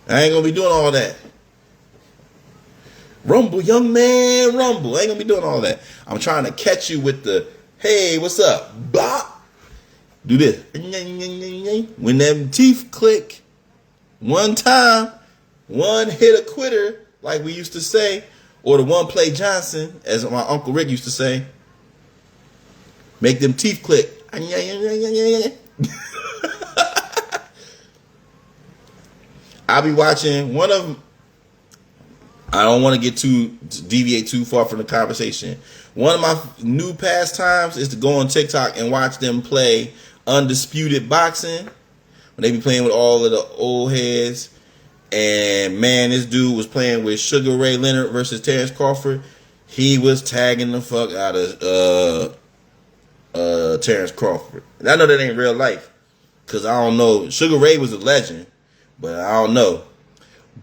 I ain't gonna be doing all that. Rumble, young man, rumble. I ain't gonna be doing all that. I'm trying to catch you with the, hey, what's up? Blah. Do this. When them teeth click, one time, one hit a quitter, like we used to say, or the one play Johnson, as my Uncle Rick used to say. Make them teeth click. I'll be watching one of them. I don't want to deviate too far from the conversation. One of my new pastimes is to go on TikTok and watch them play Undisputed Boxing. When they be playing with all of the old heads. And man, this dude was playing with Sugar Ray Leonard versus Terrence Crawford. He was tagging the fuck out of Terrence Crawford. And I know that ain't real life. Because I don't know. Sugar Ray was a legend. But I don't know.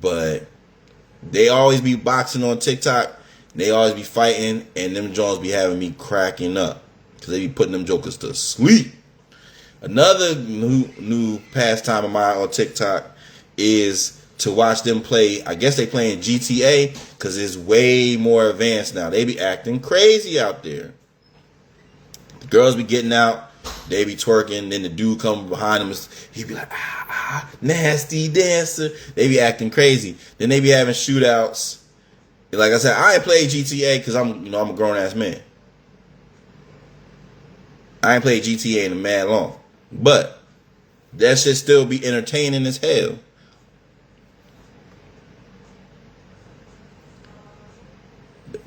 But they always be boxing on TikTok. They always be fighting. And them Jones be having me cracking up. Because they be putting them jokers to sleep. Another new pastime of mine on TikTok is to watch them play. I guess they playing GTA. Because it's way more advanced now. They be acting crazy out there. The girls be getting out. They be twerking, then the dude come behind them. He be like, nasty dancer. They be acting crazy. Then they be having shootouts. Like I said, I ain't played GTA because I'm a grown ass man. I ain't played GTA in a mad long, but that should still be entertaining as hell.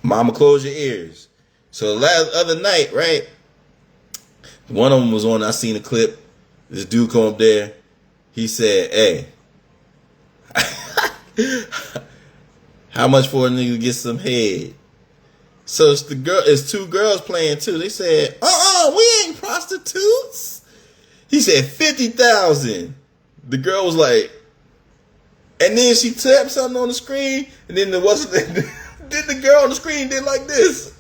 Mama, close your ears. So other night, right? One of them was on, I seen a clip. This dude come up there. He said, hey, how much for a nigga to get some head? So it's two girls playing too. They said, we ain't prostitutes. He said 50,000. The girl was like, and then she tapped something on the screen, and then then the girl on the screen did like this.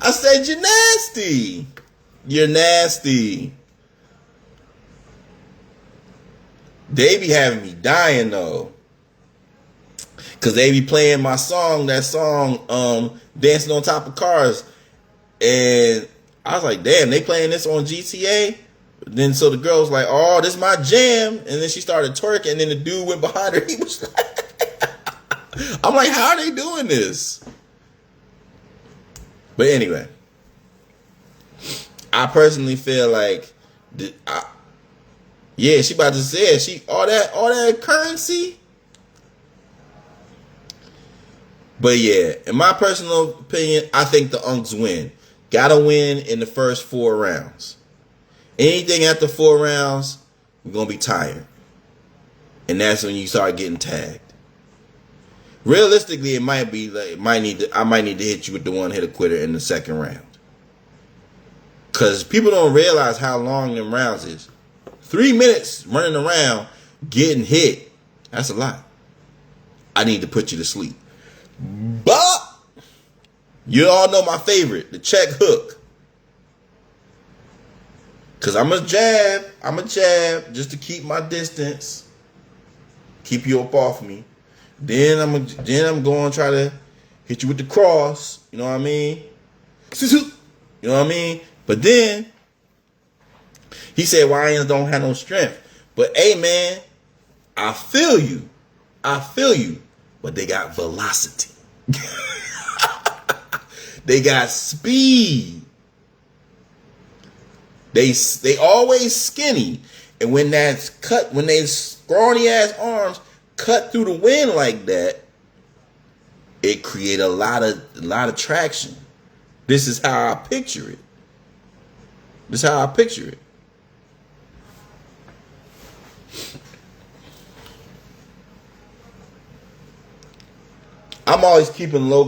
I said, you're nasty. You're nasty. They be having me dying though. Cause they be playing my song, Dancing on Top of Cars. And I was like, damn, they playing this on GTA? Then so the girl was like, oh, this is my jam. And then she started twerking, and then the dude went behind her. He was like, I'm like, how are they doing this? But anyway, I personally feel like, she about to say it. All that currency. But yeah, in my personal opinion, I think the Unks win. Gotta win in the first 4 rounds. Anything after 4 rounds, we're gonna be tired, and that's when you start getting tagged. Realistically, it might be like I might need to hit you with the one hit a quitter in the second round. Cause people don't realize how long them rounds is. 3 minutes running around getting hit. That's a lot. I need to put you to sleep. But you all know my favorite, the check hook. Cause I'm a jab just to keep my distance. Keep you up off me. Then I'm going to try to hit you with the cross. You know what I mean? You know what I mean? But then he said Lions don't have no strength. But hey man, I feel you. But they got velocity. They got speed. They always skinny. And when that's cut, when they scrawny ass arms cut through the wind like that, it create a lot of traction. This is how I picture it. I'm always keeping low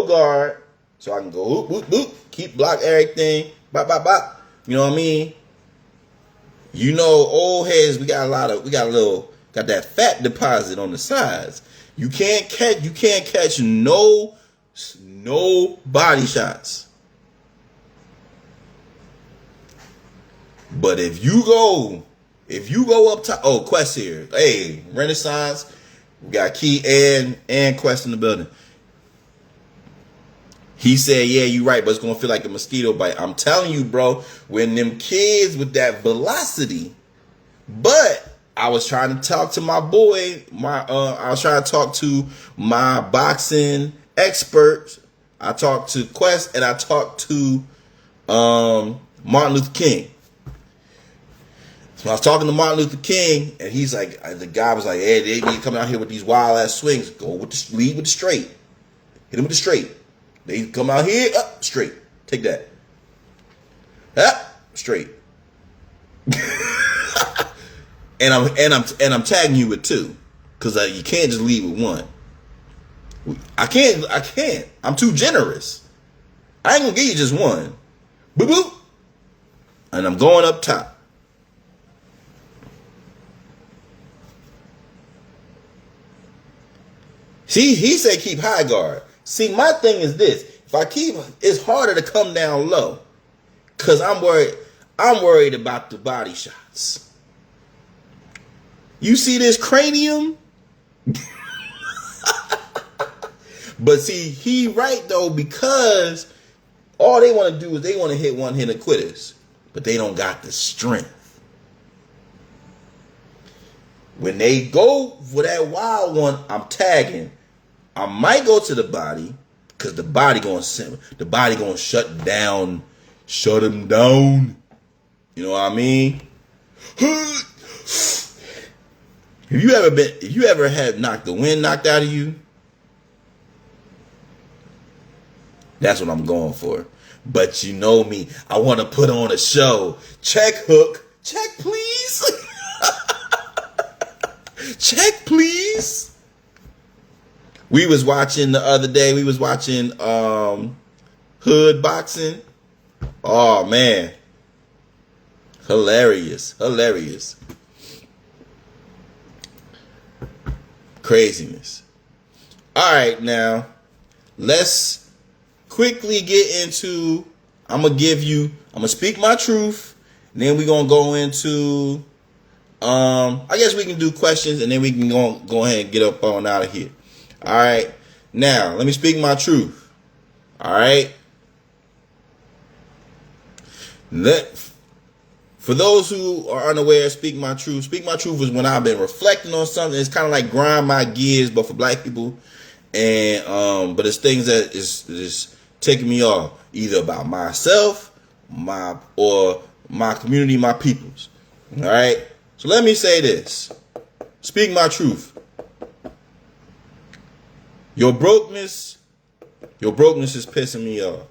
guard so I can go whoop whoop whoop, keep block everything, bop bop bop. You know what I mean? You know, old heads, we got that fat deposit on the sides. You can't catch no body shots. But if you go up top, oh, Quest here. Hey, Renaissance. We got Key and Quest in the building. He said, yeah, you're right, but it's going to feel like a mosquito bite. I'm telling you, bro, when them kids with that velocity, but I was trying to talk to my boy, I was trying to talk to my boxing experts. I talked to Quest and I talked to Martin Luther King. So I was talking to Martin Luther King, and he's like, the guy was like, hey, they need coming out here with these wild ass swings. Go with the lead with the straight. Hit him with the straight. They come out here, up, straight. Take that. Up, straight. and I'm tagging you with two. Cause you can't just lead with one. I can't. I'm too generous. I ain't gonna give you just one. Boop boop. And I'm going up top. See, he said keep high guard. See, my thing is this. If I keep, it's harder to come down low. Because I'm worried about the body shots. You see this cranium? But see, he right though, because all they want to do is they want to hit one hit and quitters. But they don't got the strength. When they go for that wild one, I'm tagging. I might go to the body because the body gonna shut him down. You know what I mean? Have you ever had the wind knocked out of you? That's what I'm going for. But you know me, I want to put on a show. Check hook. Check please. Check please. We was watching the other day. We was watching hood boxing. Oh man, hilarious, craziness. All right, now let's quickly get into. I'm gonna speak my truth, and then we're gonna go into. I guess we can do questions, and then we can go ahead and get up on out of here. All right. Now, let me speak my truth. All right. For those who are unaware, speak my truth. Speak my truth is when I've been reflecting on something. It's kind of like grind my gears, but for black people. And but it's things that is taking me off, either about myself, my community, my peoples. All right. So let me say this. Speak my truth. Your brokenness is pissing me off.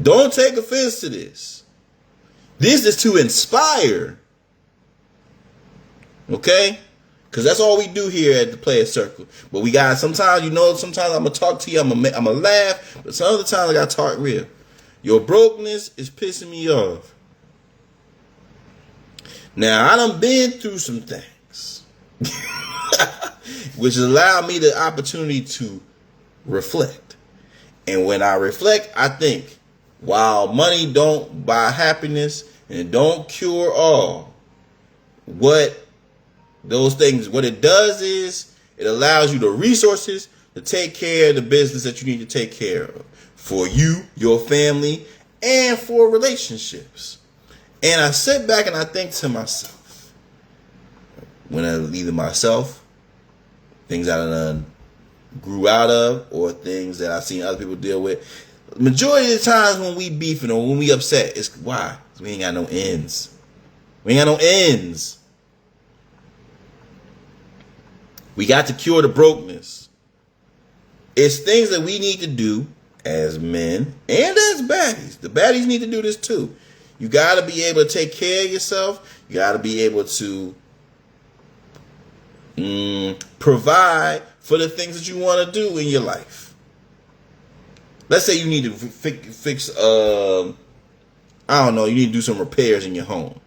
Don't take offense to this. This is to inspire. Okay? Because that's all we do here at the Playas Circle. But we got, sometimes I'm going to talk to you, I'm going to laugh, but some other times I got to talk real. Your brokenness is pissing me off. Now, I done been through some things. Which has allowed me the opportunity to reflect. And when I reflect, I think, while money don't buy happiness and it don't cure all, what it does is it allows you the resources to take care of the business that you need to take care of for you, your family, and for relationships. And I sit back and I think to myself, when either myself, things that I done grew out of, or things that I've seen other people deal with. Majority of the times when we beefing or when we upset, it's why? 'Cause we ain't got no ends. We got to cure the brokenness. It's things that we need to do as men and as baddies. The baddies need to do this too. You got to be able to take care of yourself. You got to be able to provide for the things that you want to do in your life. Let's say you need to fix I don't know, you need to do some repairs in your home,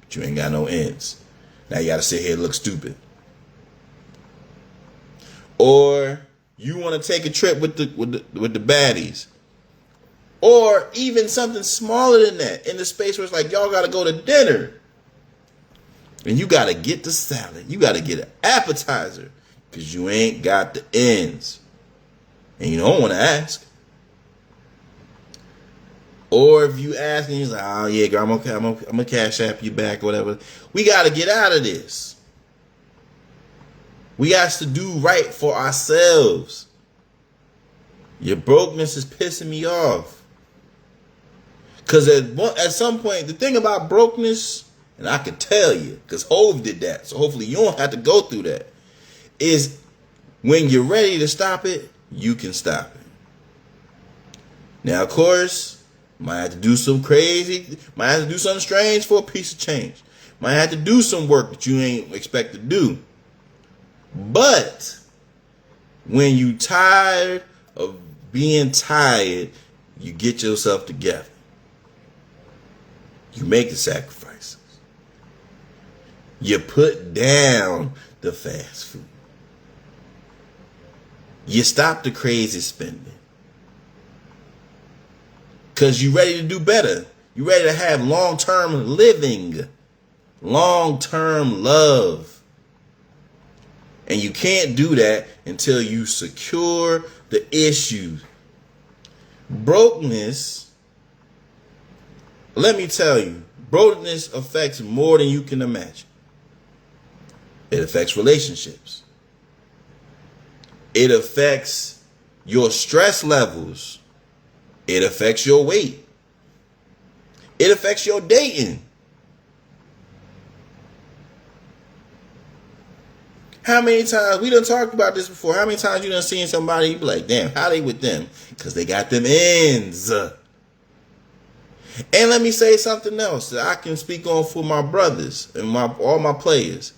but you ain't got no ends. Now you got to sit here and look stupid. Or you want to take a trip with the baddies, Or even something smaller than that, in the space where it's like y'all gotta go to dinner. And you gotta get the salad. You gotta get an appetizer. Because you ain't got the ends. And you don't want to ask. Or if you ask and he's like, oh yeah, girl, I'm gonna cash app you back or whatever. We gotta get out of this. We got to do right for ourselves. Your brokenness is pissing me off. Because at some point, the thing about brokenness, and I can tell you, because Hove did that, so hopefully you don't have to go through that, is when you're ready to stop it, you can stop it. Now, of course, might have to do some crazy, might have to do something strange for a piece of change. Might have to do some work that you ain't expect to do. But when you tired of being tired, you get yourself together. You make the sacrifices. You put down the fast food. You stop the crazy spending. Because you're ready to do better. You're ready to have long-term living. Long-term love. And you can't do that until you secure the issues. Brokenness, let me tell you, brokenness affects more than you can imagine. It affects relationships. It affects your stress levels. It affects your weight. It affects your dating. How many times, we done talked about this before, how many times you done seen somebody, you be like, damn, how they with them? Because they got them ends. And let me say something else that I can speak on for my brothers and all my players.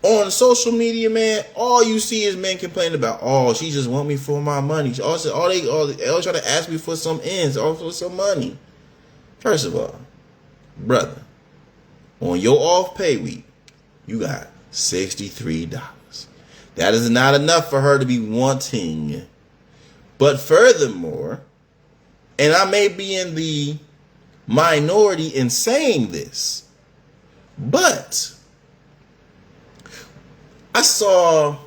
On social media, man, all you see is men complaining about, oh, she just want me for my money. They always try to ask me for some ends, or for some money. First of all, brother, on your off pay week, you got $63. That is not enough for her to be wanting. But furthermore, and I may be in the minority in saying this, but I saw,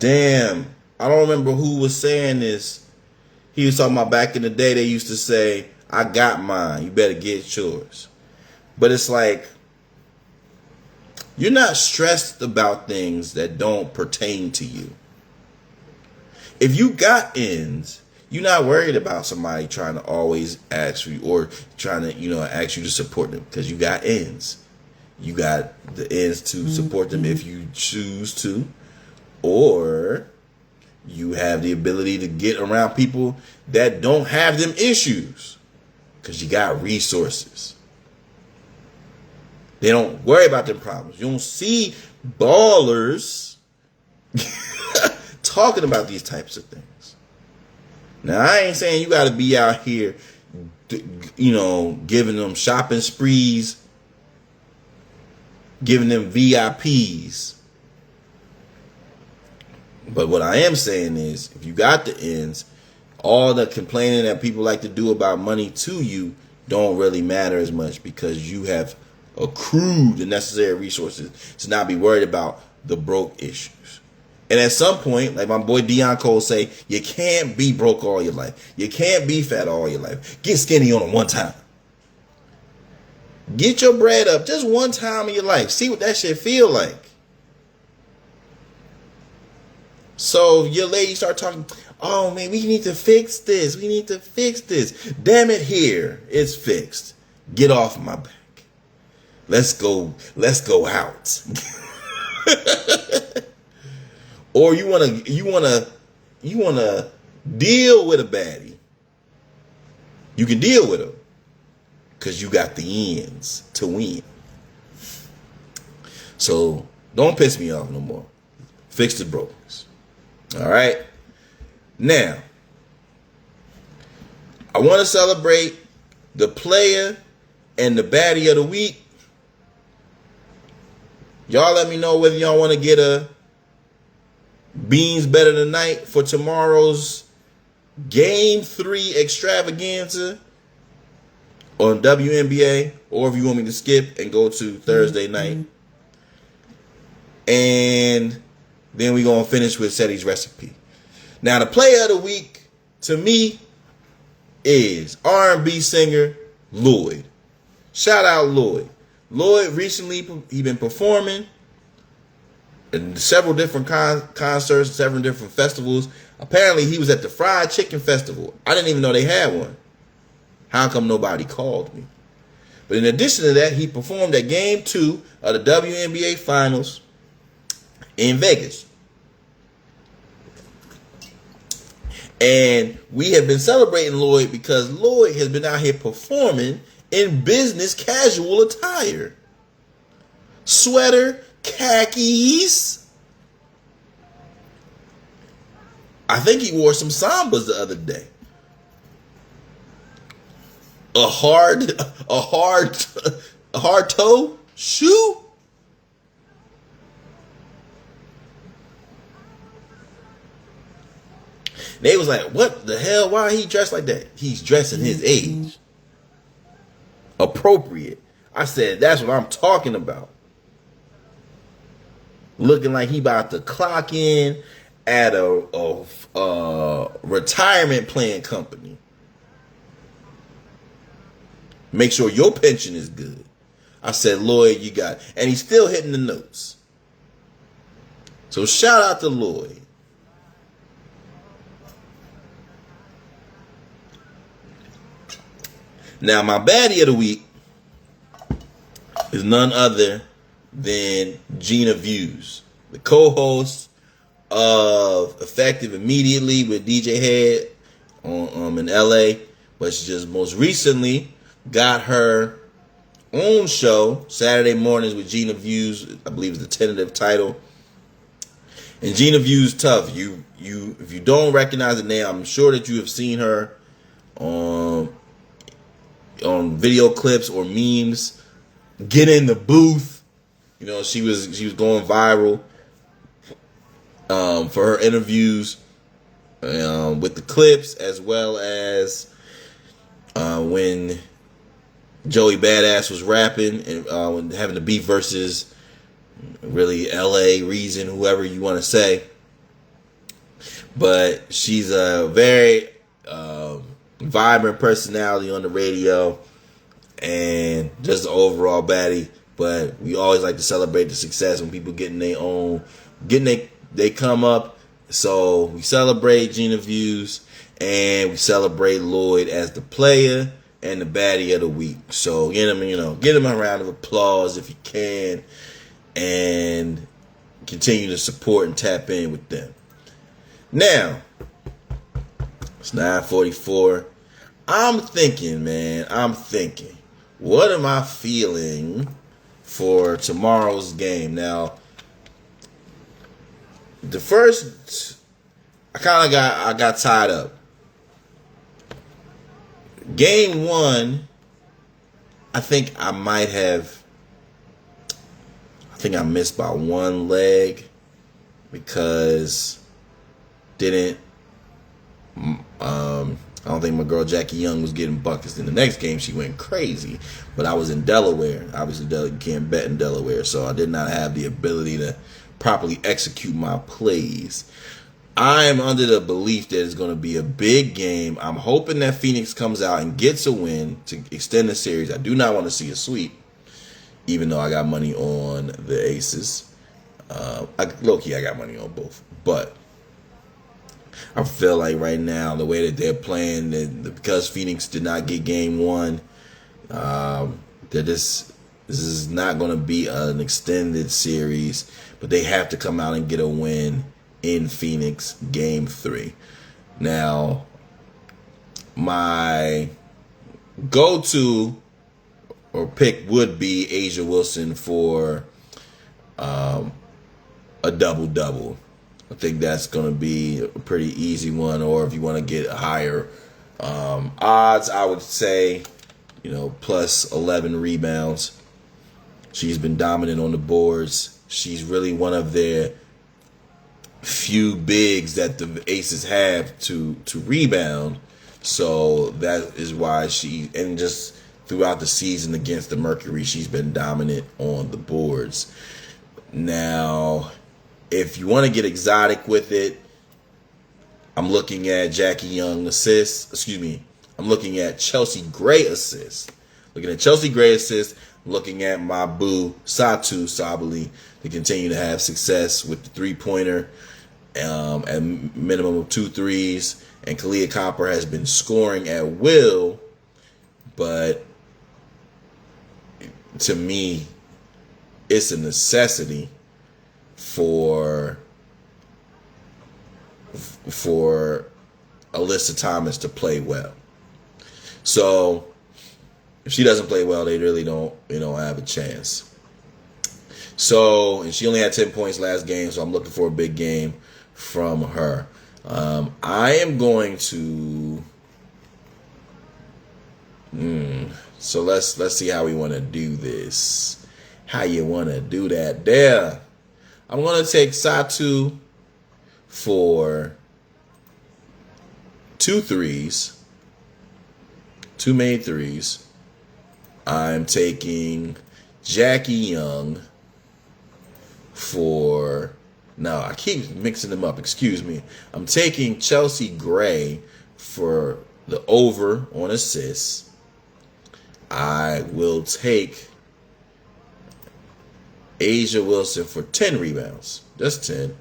I don't remember who was saying this. He was talking about back in the day, they used to say, I got mine, you better get yours. But it's like, you're not stressed about things that don't pertain to you. If you got ends, you're not worried about somebody trying to always ask you or trying to, ask you to support them because you got ends. You got the ends to support them if you choose to, or you have the ability to get around people that don't have them issues because you got resources. They don't worry about them problems. You don't see ballers talking about these types of things. Now, I ain't saying you got to be out here, giving them shopping sprees, giving them VIPs. But what I am saying is, if you got the ends, all the complaining that people like to do about money to you don't really matter as much because you have accrued the necessary resources to not be worried about the broke issues. And at some point, like my boy Dion Cole say, you can't be broke all your life. You can't be fat all your life. Get skinny on it one time. Get your bread up just one time in your life. See what that shit feel like. So your lady start talking, oh man, we need to fix this. We need to fix this. Damn it, here it's fixed. Get off my back. Let's go out. Or you wanna deal with a baddie. You can deal with her because you got the ends to win. So don't piss me off no more. Fix the brokenness. All right. Now, I want to celebrate the player and the baddie of the week. Y'all let me know whether y'all want to get a Beanz Better Tonight for tomorrow's Game 3 extravaganza on WNBA, or if you want me to skip and go to Thursday night. And then we're going to finish with Ceddy's recipe. Now, the player of the week, to me, is R&B singer Lloyd. Shout out Lloyd. Lloyd recently, he been performing in several different concerts, several different festivals. Apparently, he was at the Fried Chicken Festival. I didn't even know they had one. How come nobody called me? But in addition to that, he performed at Game 2 of the WNBA Finals in Vegas. And we have been celebrating Lloyd because Lloyd has been out here performing in business casual attire. Sweater, khakis. I think he wore some Sambas the other day. A hard toe shoe. They was like, what the hell? Why he dressed like that? He's dressing his age. Appropriate. I said, that's what I'm talking about. Looking like he about to clock in at a retirement plan company. Make sure your pension is good. I said, Lloyd, you got it. And he's still hitting the notes. So shout out to Lloyd. Now, my baddie of the week is none other than Gina Views, the co-host of Effective Immediately with DJ Head in LA. But she just most recently got her own show, Saturday Mornings with Gina Views. I believe is the tentative title. And Gina Views tough. If you don't recognize the name, I'm sure that you have seen her on video clips or memes. Get in the booth. You know, she was going viral for her interviews with the clips, as well as when Joey Badass was rapping and having the beef versus really LA Reason, whoever you want to say. But she's a very vibrant personality on the radio and just the overall baddie. But we always like to celebrate the success when people they come up. So we celebrate Gina Views and we celebrate Lloyd as the player and the baddie of the week. So get him a round of applause if you can, and continue to support and tap in with them. Now, it's 9:44. I'm thinking, what am I feeling for tomorrow's game? Now, the first, I got tied up. Game 1, I think I missed by one leg because I don't think my girl Jackie Young was getting buckets. In the next game, she went crazy. But I was in Delaware. Obviously, you can't bet in Delaware, so I did not have the ability to properly execute my plays. I am under the belief that it's going to be a big game. I'm hoping that Phoenix comes out and gets a win to extend the series. I do not want to see a sweep, even though I got money on the Aces. Low-key, I got money on both. But I feel like right now, the way that they're playing, because Phoenix did not get game 1, that this is not going to be an extended series, but they have to come out and get a win in Phoenix game 3. Now, my go-to or pick would be Asia Wilson for a double-double. I think that's going to be a pretty easy one. Or if you want to get higher odds, I would say, plus 11 rebounds. She's been dominant on the boards. She's really one of their few bigs that the Aces have to rebound. So that is why and just throughout the season against the Mercury, she's been dominant on the boards. Now, if you want to get exotic with it, I'm looking at Jackie Young assists. Excuse me. I'm looking at Chelsea Gray assists. Looking at Chelsea Gray assists. I'm looking at my boo Satu Sabali to continue to have success with the three-pointer at minimum of 2 threes. And Kalia Copper has been scoring at will, but to me, it's a necessity for Alyssa Thomas to play well. So if she doesn't play well, they really don't have a chance. So, and she only had 10 points last game, so I'm looking for a big game from her. I am going to. So let's see how we want to do this. How you want to do that there? I'm going to take Satu for 2 threes, 2 made threes. I'm taking Jackie Young for. No, I keep mixing them up. Excuse me. I'm taking Chelsea Gray for the over on assists. I will take Asia Wilson for 10 rebounds. Just 10.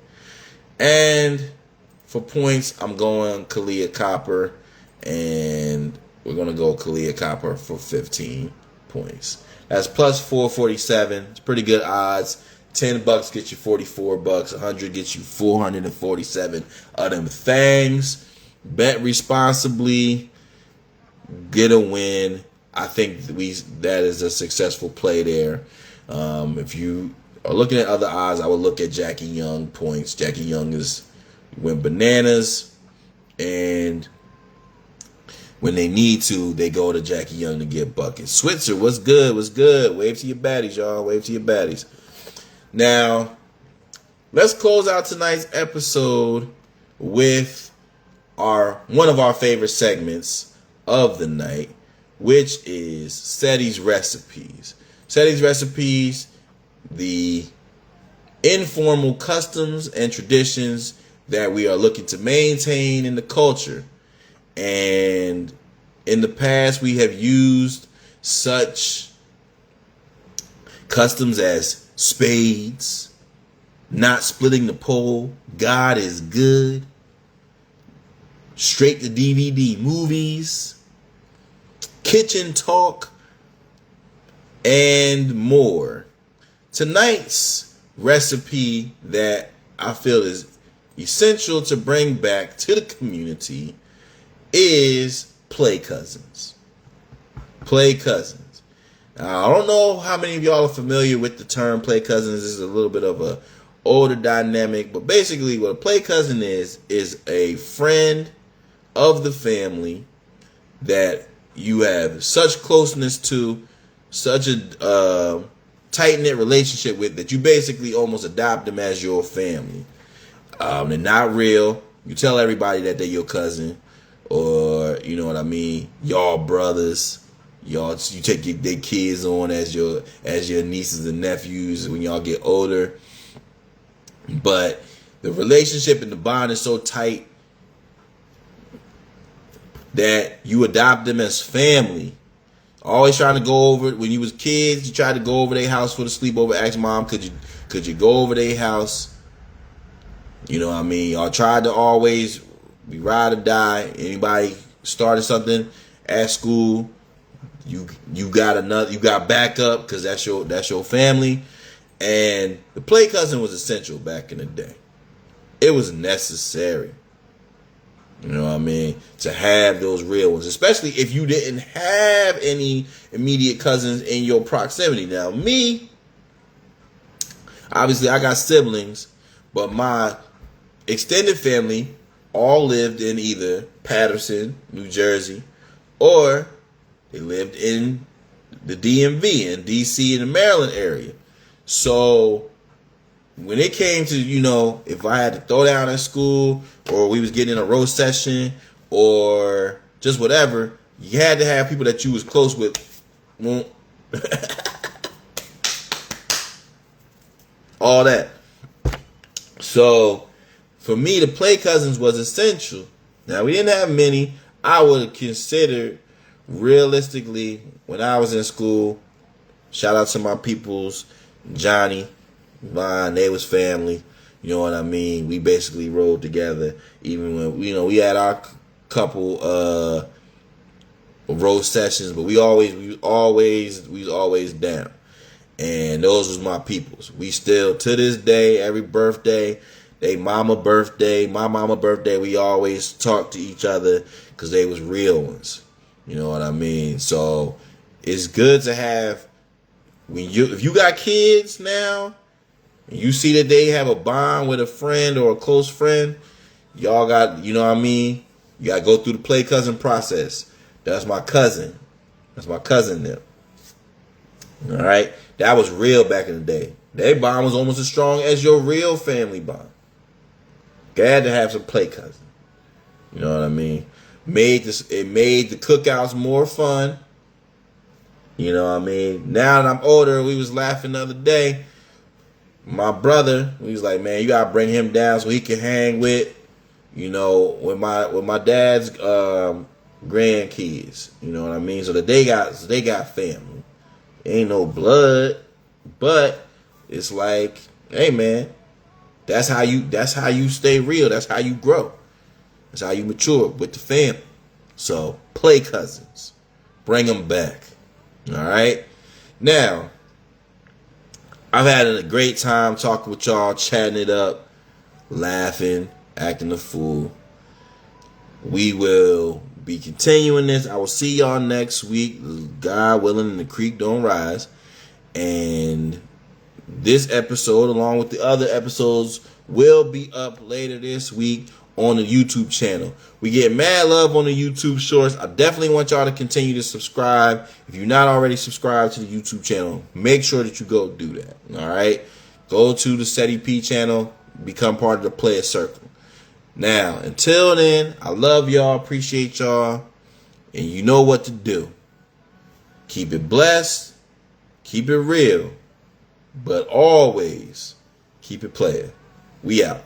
And for points, I'm going Kalia Copper. And we're going to go Kalia Copper for 15 points. That's plus 447. It's pretty good odds. $10 gets you $44. 100 gets you 447 of them things. Bet responsibly. Get a win. I think that is a successful play there. If you are looking at other odds, I would look at Jackie Young points. Jackie Young went bananas, and when they need to, they go to Jackie Young to get buckets. Switzer, what's good? What's good? Wave to your baddies, y'all. Wave to your baddies. Now, let's close out tonight's episode with one of our favorite segments of the night, which is Ceddy's Recipes. Ceddy's Recipes, the informal customs and traditions that we are looking to maintain in the culture. And in the past, we have used such customs as spades, not splitting the pole, God is good, straight to DVD movies, kitchen talk, and more. Tonight's recipe that I feel is essential to bring back to the community is Play Cousins. Play Cousins. Now, I don't know how many of y'all are familiar with the term Play Cousins. This is a little bit of a older dynamic, but basically what a Play Cousin is a friend of the family that you have such closeness to, such a tight-knit relationship with, that you basically almost adopt them as your family. They're not real. You tell everybody that they're your cousin, or you know what I mean, y'all brothers. You take their kids on as your nieces and nephews when y'all get older. But the relationship and the bond is so tight that you adopt them as family. Always trying to go over, when you was kids, you tried to go over their house for the sleepover. Ask mom, could you go over their house? You know what I mean? Y'all tried to always be ride or die. Anybody started something at school, you got backup because that's your family. And the Play Cousin was essential back in the day. It was necessary. You know what I mean? To have those real ones, especially if you didn't have any immediate cousins in your proximity. Now, me, obviously, I got siblings, but my extended family all lived in either Patterson, New Jersey, or they lived in the DMV, in DC, in the Maryland area. So when it came to, you know, if I had to throw down at school or we was getting in a roast session or just whatever, you had to have people that you was close with. All that. So for me, the play cousins was essential. Now, we didn't have many. I would consider, realistically, when I was in school, shout out to my peoples, Johnny, mine, they was family. You know what I mean? We basically rode together. Even when, you know, we had our couple road sessions, but we was always down. And those was my peoples. We still, to this day, every birthday, my mama birthday, we always talk to each other because they was real ones. You know what I mean? So it's good to have, if you got kids now, and you see that they have a bond with a friend or a close friend, y'all got, you know what I mean? You got to go through the play cousin process. That's my cousin. That's my cousin there. All right? That was real back in the day. Their bond was almost as strong as your real family bond. Glad to have some play cousin. You know what I mean? It made the cookouts more fun. You know what I mean? Now that I'm older, we was laughing the other day. My brother, he was like, man, you gotta bring him down so he can hang with, you know, with my dad's grandkids. You know what I mean? So that they got family. Ain't no blood, but it's like, hey man, that's how you stay real. That's how you grow. That's how you mature with the family. So play cousins, bring them back. All right. Now, I've had a great time talking with y'all, chatting it up, laughing, acting a fool. We will be continuing this. I will see y'all next week, God willing, and the creek don't rise. And this episode, along with the other episodes, will be up later this week on the YouTube channel. We get mad love on the YouTube shorts. I definitely want y'all to continue to subscribe. If you're not already subscribed to the YouTube channel, make sure that you go do that. All right? Go to the Ceddy P channel, become part of the Playas Circle. Now, until then, I love y'all, appreciate y'all, and you know what to do. Keep it blessed, keep it real, but always keep it player. We out.